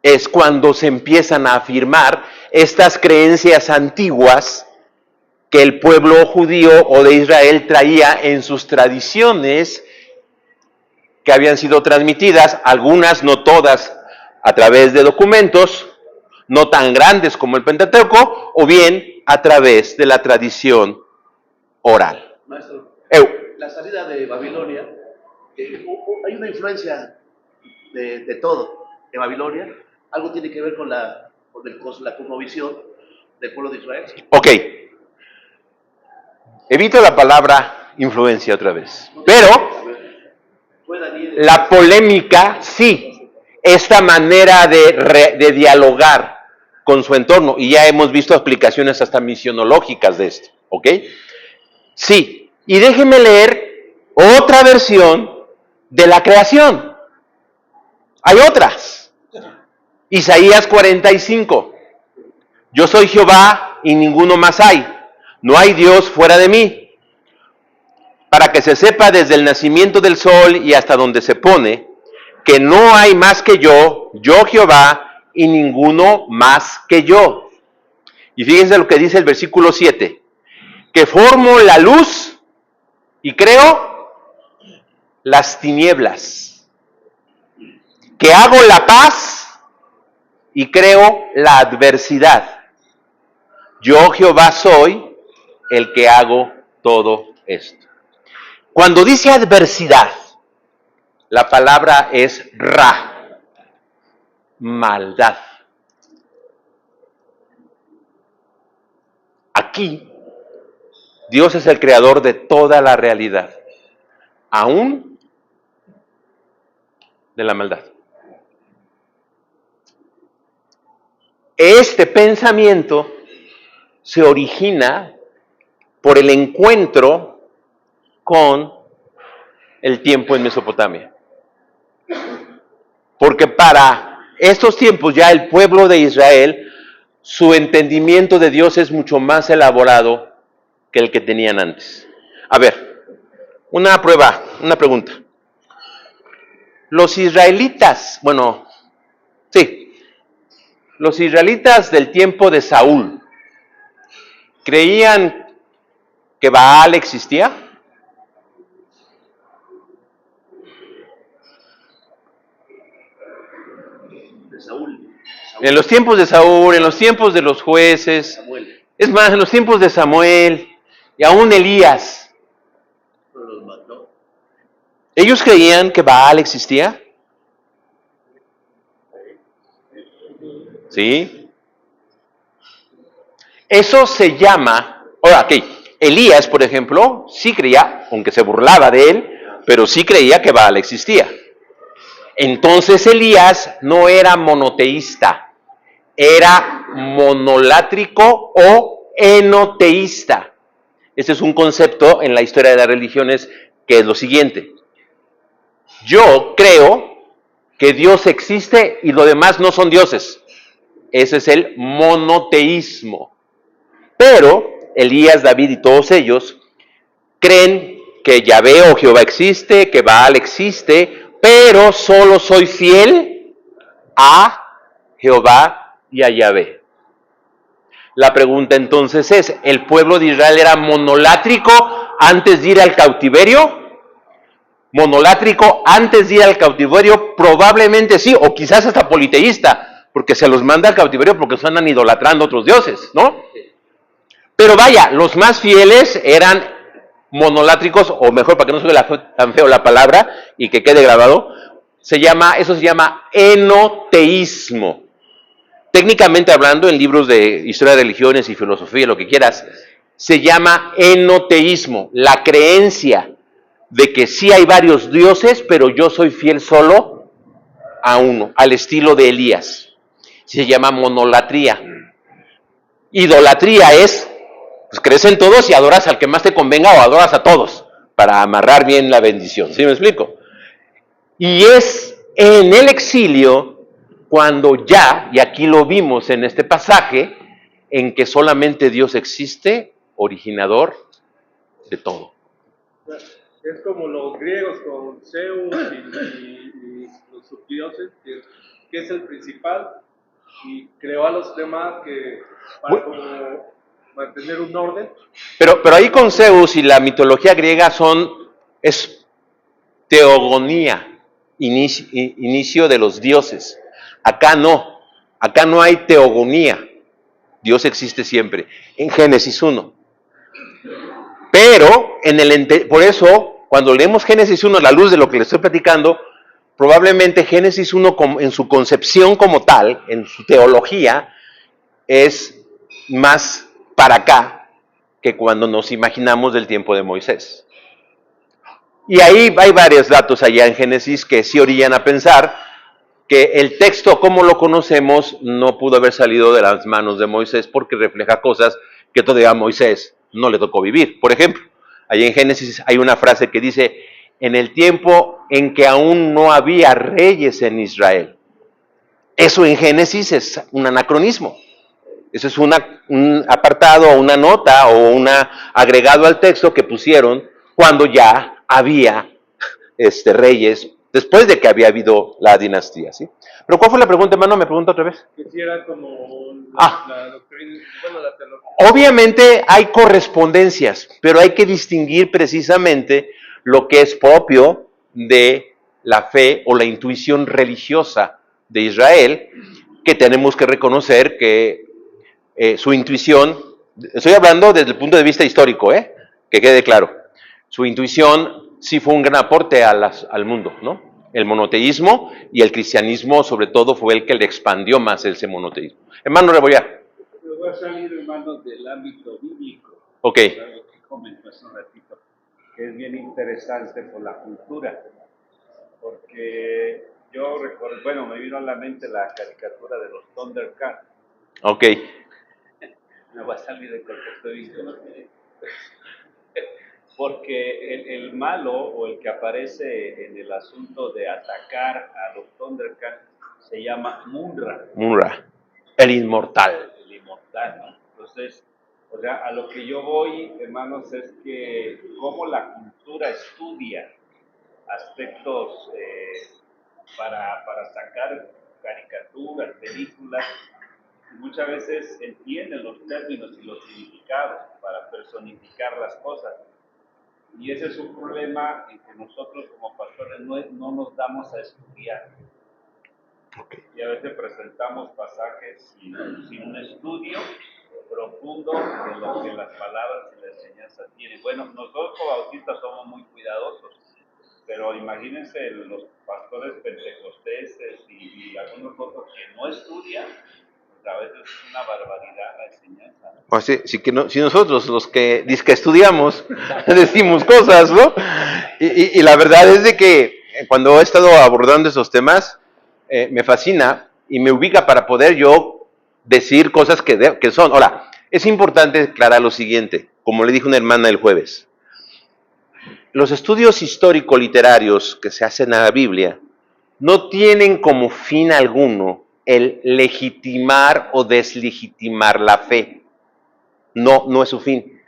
S1: Es cuando se empiezan a afirmar estas creencias antiguas que el pueblo judío o de Israel traía en sus tradiciones que habían sido transmitidas, algunas, no todas, a través de documentos, no tan grandes como el Pentateuco, o bien a través de la tradición oral.
S4: Maestro, la salida de Babilonia, hay una influencia de todo en Babilonia. ¿Algo tiene que ver con la cosmovisión del pueblo de Israel?
S1: Ok. Evito la palabra influencia otra vez. Pero la polémica, sí. Esta manera de dialogar con su entorno. Y ya hemos visto aplicaciones hasta misionológicas de esto. ¿Ok? Sí. Y déjenme leer otra versión de la creación. Hay otras. Isaías 45. Yo soy Jehová y ninguno más hay. No hay Dios fuera de mí. Para que se sepa desde el nacimiento del sol y hasta donde se pone, que no hay más que yo Jehová, y ninguno más que yo. Y fíjense lo que dice el versículo 7, que formo la luz y creo las tinieblas, que hago la paz y creo la adversidad. Yo Jehová soy el que hago todo esto. Cuando dice adversidad, la palabra es ra, maldad. Aquí, Dios es el creador de toda la realidad, aún de la maldad. Este pensamiento se origina por el encuentro con el tiempo en Mesopotamia. Porque para estos tiempos ya el pueblo de Israel, su entendimiento de Dios es mucho más elaborado que el que tenían antes. A ver, una prueba, una pregunta. Los israelitas, los israelitas del tiempo de Saúl, ¿creían que Baal existía?
S4: De Saúl.
S1: En los tiempos de Saúl, en los tiempos de los jueces,
S4: Samuel.
S1: es más, en los tiempos de Samuel y aún Elías,
S4: Pero los mató.
S1: ¿ellos creían que Baal existía? ¿Sí? Eso se llama, Elías, por ejemplo, sí creía, aunque se burlaba de él, pero sí creía que Baal existía. Entonces Elías no era monoteísta, era monolátrico o enoteísta. Este es un concepto en la historia de las religiones que es lo siguiente. Yo creo que Dios existe y lo demás no son dioses. Ese es el monoteísmo. Pero Elías, David y todos ellos creen que Yahvé o Jehová existe, que Baal existe, pero solo soy fiel a Jehová y a Yahvé. La pregunta entonces es, ¿el pueblo de Israel era monolátrico antes de ir al cautiverio? Monolátrico antes de ir al cautiverio, probablemente sí, o quizás hasta politeísta, porque se los manda al cautiverio porque se andan idolatrando a otros dioses, ¿no? Pero vaya, los más fieles eran monolátricos, o mejor, para que no se vea tan feo la palabra y que quede grabado, eso se llama enoteísmo. Técnicamente hablando, en libros de historia de religiones y filosofía, lo que quieras, se llama enoteísmo, la creencia de que sí hay varios dioses, pero yo soy fiel solo a uno, al estilo de Elías. Se llama monolatría. Idolatría es, pues crees en todos y adoras al que más te convenga o adoras a todos, para amarrar bien la bendición, ¿sí me explico? Y es en el exilio cuando ya, y aquí lo vimos en este pasaje, en que solamente Dios existe, originador de todo.
S6: Es como los griegos con Zeus y los subdioses, que es el principal, y creó a los demás para como mantener un orden.
S1: Pero ahí con Zeus y la mitología griega es teogonía, inicio de los dioses. Acá no hay teogonía. Dios existe siempre, en Génesis 1. Pero, por eso, cuando leemos Génesis 1 a la luz de lo que les estoy platicando, probablemente Génesis 1 en su concepción como tal, en su teología, es más para acá que cuando nos imaginamos del tiempo de Moisés. Y ahí hay varios datos allá en Génesis que sí orillan a pensar que el texto como lo conocemos no pudo haber salido de las manos de Moisés porque refleja cosas que todavía a Moisés no le tocó vivir. Por ejemplo, ahí en Génesis hay una frase que dice, en el tiempo en que aún no había reyes en Israel. Eso en Génesis es un anacronismo. Ese es un apartado, una nota o un agregado al texto que pusieron cuando ya había reyes, después de que había habido la dinastía, ¿sí? Pero ¿cuál fue la pregunta, hermano? ¿Me pregunta otra vez?
S2: Que si era como
S1: Ah.
S2: la doctrina, bueno, la teología.
S1: Obviamente hay correspondencias, pero hay que distinguir precisamente lo que es propio de la fe o la intuición religiosa de Israel, que tenemos que reconocer que su intuición, estoy hablando desde el punto de vista histórico, que quede claro, su intuición sí fue un gran aporte al mundo, ¿no? El monoteísmo y el cristianismo sobre todo fue el que le expandió más ese monoteísmo. Hermano Rebollar.
S7: Yo voy a salir, hermano, del ámbito bíblico.
S1: Ok.
S7: Algo que comentó hace un ratito, que es bien interesante por la cultura. Porque yo recuerdo, bueno, me vino a la mente la caricatura de los Thundercats.
S1: Ok.
S7: Me voy a salir del contexto bíblico. Porque el malo o el que aparece en el asunto de atacar a los Thundercats se llama Munra.
S1: Munra, el inmortal.
S7: El inmortal, ¿no? Entonces, o sea, a lo que yo voy, hermanos, es que cómo la cultura estudia aspectos para sacar caricaturas, películas, y muchas veces entienden los términos y los significados para personificar las cosas. Y ese es un problema en que nosotros como pastores no nos damos a estudiar. Y a veces presentamos pasajes sin un estudio profundo de lo que las palabras y la enseñanza tienen. Bueno, nosotros como bautistas somos muy cuidadosos, pero imagínense los pastores pentecosteses y algunos otros que no estudian, pues a veces es una barbaridad la enseñanza.
S1: Pues sí, si nosotros los que estudiamos decimos cosas, ¿no? Y la verdad es de que cuando he estado abordando esos temas, me fascina y me ubica para poder yo decir cosas que son. Ahora, es importante aclarar lo siguiente, como le dije a una hermana el jueves. Los estudios histórico-literarios que se hacen a la Biblia no tienen como fin alguno el legitimar o deslegitimar la fe. No es su fin.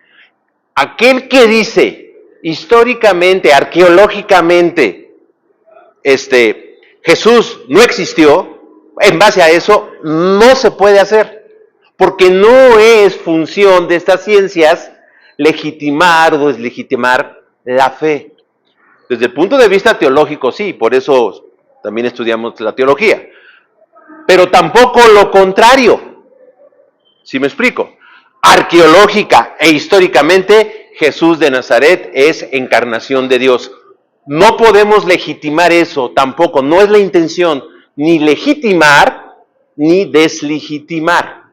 S1: Aquel que dice históricamente, arqueológicamente, Jesús no existió, en base a eso no se puede hacer, porque no es función de estas ciencias legitimar o deslegitimar la fe. Desde el punto de vista teológico, sí, por eso también estudiamos la teología, pero tampoco lo contrario. ¿Sí me explico? Arqueológica e históricamente, Jesús de Nazaret es encarnación de Dios. No podemos legitimar eso tampoco, no es la intención ni legitimar ni deslegitimar.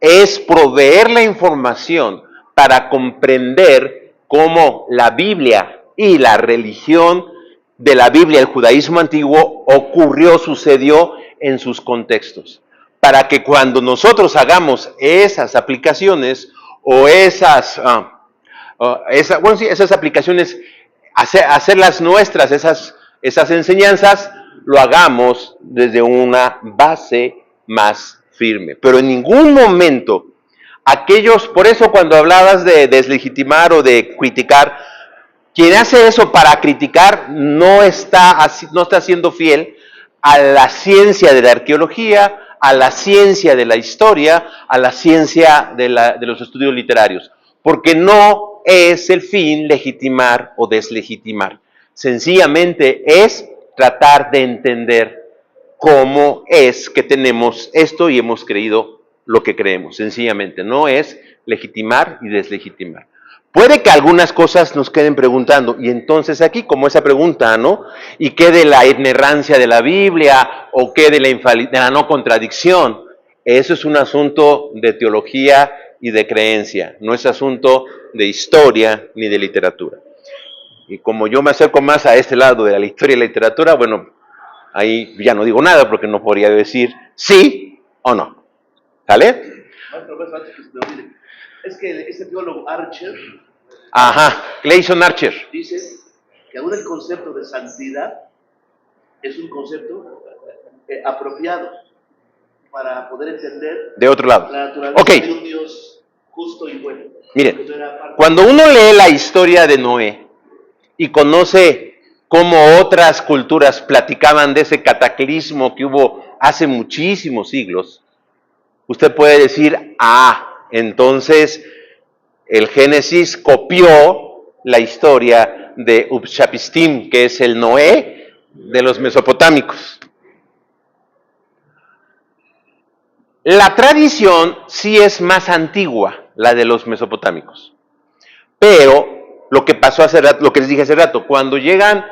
S1: Es proveer la información para comprender cómo la Biblia y la religión de la Biblia, el judaísmo antiguo, sucedió en sus contextos. Para que cuando nosotros hagamos esas aplicaciones o esas aplicaciones, hacerlas nuestras, esas enseñanzas, lo hagamos desde una base más firme. Pero en ningún momento por eso cuando hablabas de deslegitimar o de criticar, quien hace eso para criticar no está siendo fiel a la ciencia de la arqueología, a la ciencia de la historia, a la ciencia de los estudios literarios, porque no es el fin legitimar o deslegitimar. Sencillamente es tratar de entender cómo es que tenemos esto y hemos creído lo que creemos. Sencillamente, no es legitimar y deslegitimar. Puede que algunas cosas nos queden preguntando, y entonces aquí, como esa pregunta, ¿no? Y quede la inerrancia de la Biblia, o quede de la no contradicción. Eso es un asunto de teología y de creencia, no es asunto de historia ni de literatura. Y como yo me acerco más a este lado de la historia y la literatura, bueno, ahí ya no digo nada porque no podría decir sí o no. ¿Sale?
S4: Antes que se me olvide, es que este teólogo Archer
S1: Clayson Archer.
S4: dice que aún el concepto de santidad es un concepto apropiado. para poder entender
S1: De otro lado.
S4: la naturaleza
S1: Ok.
S4: de un Dios justo y bueno.
S1: Miren,
S4: Eso era parte-
S1: cuando uno lee la historia de Noé y conoce cómo otras culturas platicaban de ese cataclismo que hubo hace muchísimos siglos, usted puede decir, entonces el Génesis copió la historia de Upshapistim, que es el Noé de los mesopotámicos. La tradición sí es más antigua, la de los mesopotámicos. Pero lo que pasó hace rato, lo que les dije hace rato, cuando llegan,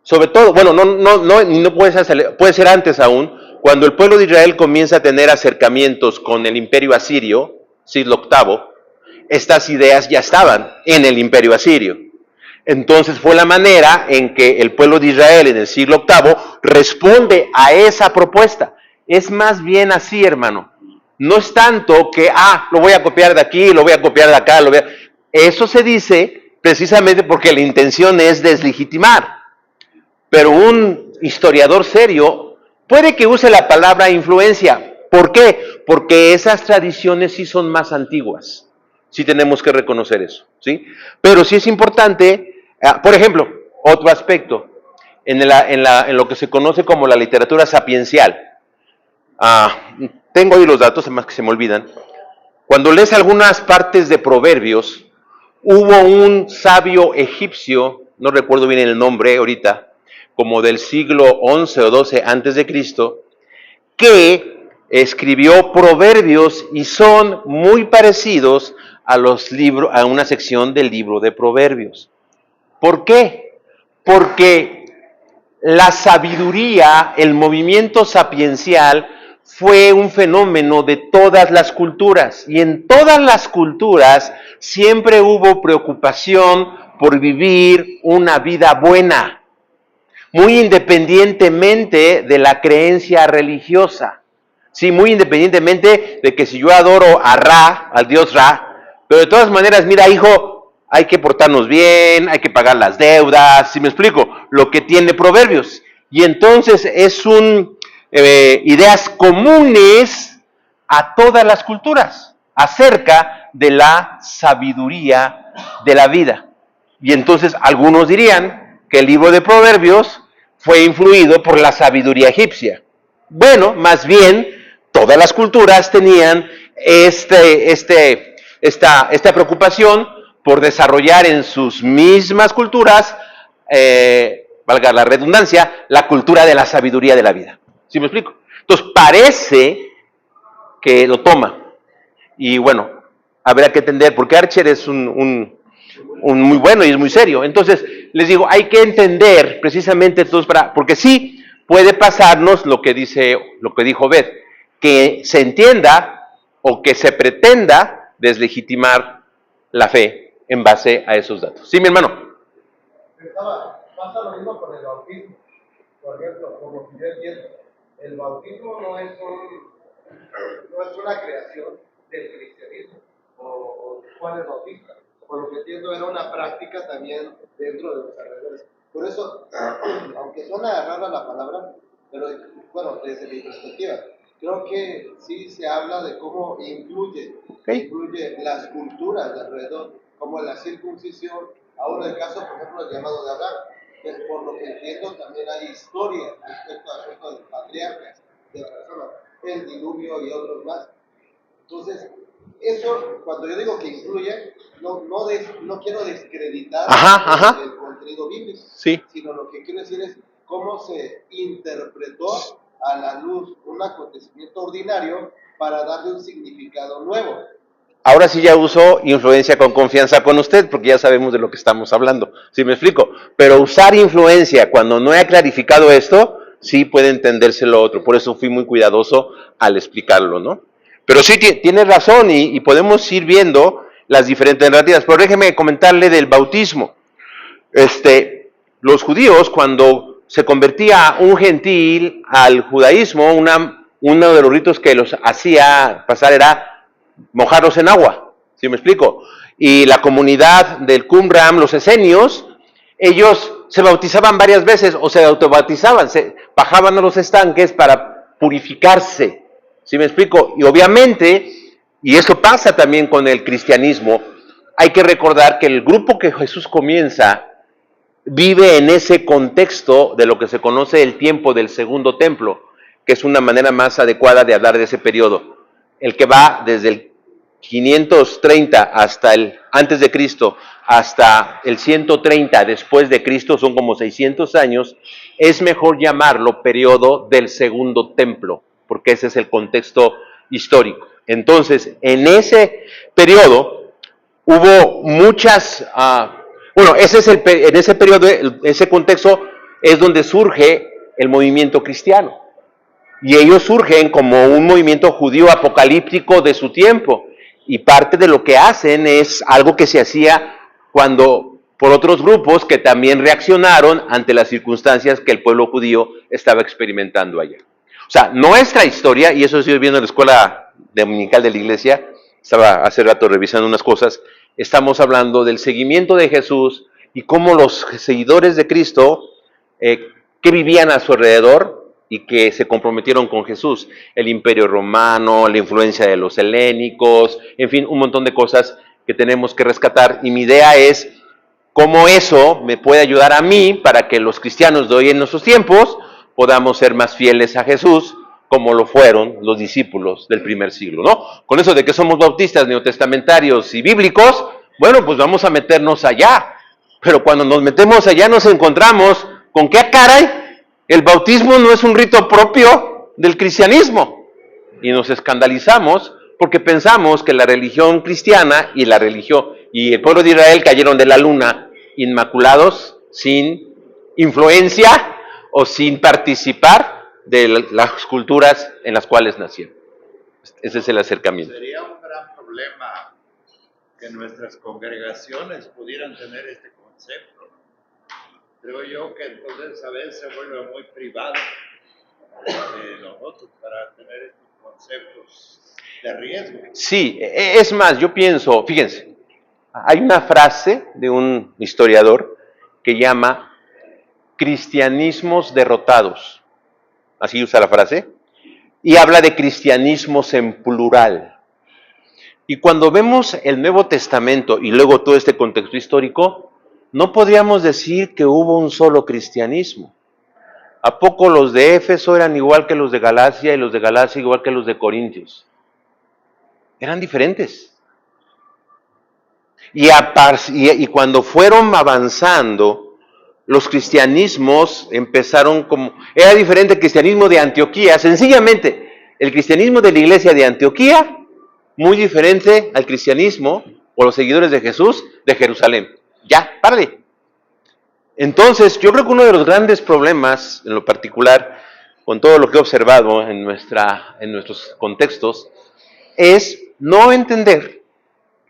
S1: sobre todo, bueno, no puede ser antes aún, cuando el pueblo de Israel comienza a tener acercamientos con el imperio asirio, siglo VIII, estas ideas ya estaban en el imperio asirio. Entonces fue la manera en que el pueblo de Israel en el siglo VIII responde a esa propuesta. Es más bien así, hermano. No es tanto que, lo voy a copiar de aquí, lo voy a copiar de acá, Eso se dice precisamente porque la intención es deslegitimar. Pero un historiador serio puede que use la palabra influencia. ¿Por qué? Porque esas tradiciones sí son más antiguas. Sí tenemos que reconocer eso, ¿sí? Pero sí es importante, por ejemplo, otro aspecto, en lo que se conoce como la literatura sapiencial. Tengo ahí los datos, además que se me olvidan. Cuando lees algunas partes de Proverbios, hubo un sabio egipcio, no recuerdo bien el nombre ahorita, como del siglo XI o XII antes de Cristo, que escribió Proverbios y son muy parecidos a los libros, a una sección del libro de Proverbios. ¿Por qué? Porque la sabiduría, el movimiento sapiencial fue un fenómeno de todas las culturas y en todas las culturas siempre hubo preocupación por vivir una vida buena, muy independientemente de la creencia religiosa. Sí, muy independientemente de que si yo adoro a Ra, al dios Ra, pero de todas maneras, mira, hijo, hay que portarnos bien, hay que pagar las deudas, ¿sí me explico? Lo que tiene Proverbios. Y entonces es ideas comunes a todas las culturas acerca de la sabiduría de la vida. Y entonces algunos dirían que el libro de Proverbios fue influido por la sabiduría egipcia. Bueno, más bien, todas las culturas tenían esta preocupación por desarrollar en sus mismas culturas, valga la redundancia, la cultura de la sabiduría de la vida. ¿Sí me explico? Entonces, parece que lo toma. Y bueno, habrá que entender, porque Archer es un muy bueno y es muy serio. Entonces, les digo, hay que entender precisamente todos porque sí puede pasarnos lo que dijo Beth, que se entienda o que se pretenda deslegitimar la fe en base a esos datos. Sí, mi hermano.
S3: Pasa lo mismo con el bautismo. Por ejemplo, como que yo entiendo, el bautismo no es una creación del cristianismo o Juan el Bautista. Por lo que entiendo, era una práctica también dentro de los alrededores. Por eso, aunque suena rara la palabra, pero bueno, desde mi perspectiva, creo que sí se habla de cómo influye las culturas de alrededor, como la circuncisión, ahora el caso, por ejemplo, el llamado de Abraham. Por lo que entiendo, también hay historia respecto a asuntos de patriarcas, de personas, el diluvio y otros más. Entonces, eso, cuando yo digo que influye, no quiero descreditar el contenido bíblico, sino lo que quiero decir es cómo se interpretó a la luz un acontecimiento ordinario para darle un significado nuevo.
S1: Ahora sí ya uso influencia con confianza con usted, porque ya sabemos de lo que estamos hablando. ¿Sí me explico? Pero usar influencia cuando no he clarificado esto, sí puede entenderse lo otro. Por eso fui muy cuidadoso al explicarlo, ¿no? Pero sí tiene razón y podemos ir viendo las diferentes narrativas. Pero déjeme comentarle del bautismo. Los judíos, cuando se convertía un gentil al judaísmo, uno de los ritos que los hacía pasar era mojarlos en agua, ¿sí me explico? Y la comunidad del Qumran, los esenios, ellos se bautizaban varias veces o se autobautizaban, se bajaban a los estanques para purificarse. ¿Sí me explico? Y obviamente, y eso pasa también con el cristianismo, hay que recordar que el grupo que Jesús comienza vive en ese contexto de lo que se conoce el tiempo del segundo templo, que es una manera más adecuada de hablar de ese periodo. El que va desde el 530 hasta el antes de Cristo hasta el 130 después de Cristo, son como 600 años, es mejor llamarlo periodo del segundo templo, porque ese es el contexto histórico. Entonces, en ese periodo hubo muchas, bueno, en ese periodo, ese contexto es donde surge el movimiento cristiano. Y ellos surgen como un movimiento judío apocalíptico de su tiempo. Y parte de lo que hacen es algo que se hacía cuando por otros grupos que también reaccionaron ante las circunstancias que el pueblo judío estaba experimentando allá. O sea, nuestra historia, y eso estoy viendo en la escuela dominical de la iglesia, estaba hace rato revisando unas cosas, estamos hablando del seguimiento de Jesús y cómo los seguidores de Cristo que vivían a su alrededor y que se comprometieron con Jesús. El imperio romano, la influencia de los helénicos, en fin, un montón de cosas que tenemos que rescatar. Y mi idea es cómo eso me puede ayudar a mí para que los cristianos de hoy en nuestros tiempos podamos ser más fieles a Jesús como lo fueron los discípulos del primer siglo, ¿no? Con eso de que somos bautistas, neotestamentarios y bíblicos, bueno, pues vamos a meternos allá. Pero cuando nos metemos allá nos encontramos con que, caray, el bautismo no es un rito propio del cristianismo. Y nos escandalizamos porque pensamos que la religión cristiana y la religión y el pueblo de Israel cayeron de la luna inmaculados, sin influencia o sin participar de las culturas en las cuales nacieron. Ese es el acercamiento.
S5: Sería un gran problema que nuestras congregaciones pudieran tener este concepto. Creo yo que entonces a veces se vuelve muy privado de nosotros para tener estos conceptos de riesgo.
S1: Sí, es más, yo pienso, fíjense, hay una frase de un historiador que llama cristianismos derrotados, así usa la frase, y habla de cristianismos en plural. Y cuando vemos el Nuevo Testamento y luego todo este contexto histórico, no podríamos decir que hubo un solo cristianismo. ¿A poco los de Éfeso eran igual que los de Galacia y los de Galacia igual que los de Corintios? Eran diferentes. Y cuando fueron avanzando, los cristianismos empezaron como... Era diferente el cristianismo de Antioquía, sencillamente. El cristianismo de la iglesia de Antioquía, muy diferente al cristianismo o los seguidores de Jesús de Jerusalén. Ya, párale. Entonces, yo creo que uno de los grandes problemas, en lo particular, con todo lo que he observado en nuestros contextos, es no entender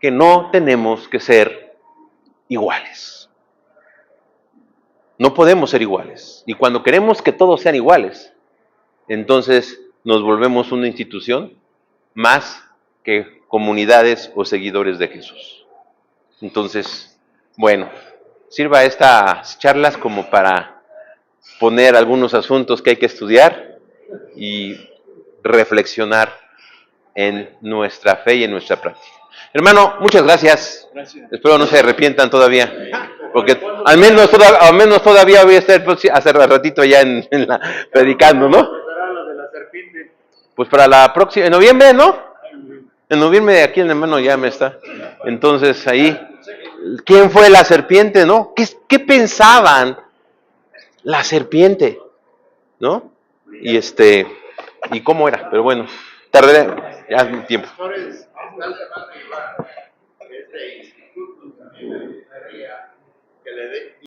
S1: que no tenemos que ser iguales. No podemos ser iguales. Y cuando queremos que todos sean iguales, entonces nos volvemos una institución más que comunidades o seguidores de Jesús. Entonces, bueno, sirva estas charlas como para poner algunos asuntos que hay que estudiar y reflexionar en nuestra fe y en nuestra práctica. Hermano, muchas gracias. Espero no se arrepientan todavía, porque al menos todavía voy a estar hace ratito ya predicando, ¿no? Pues para la próxima, en noviembre, ¿no? En noviembre aquí el hermano ya me está. Entonces ahí, ¿quién fue la serpiente, no? ¿Qué pensaban la serpiente, no? Y cómo era, pero bueno, tardé ya un tiempo.
S5: Este instituto también me gustaría que le dé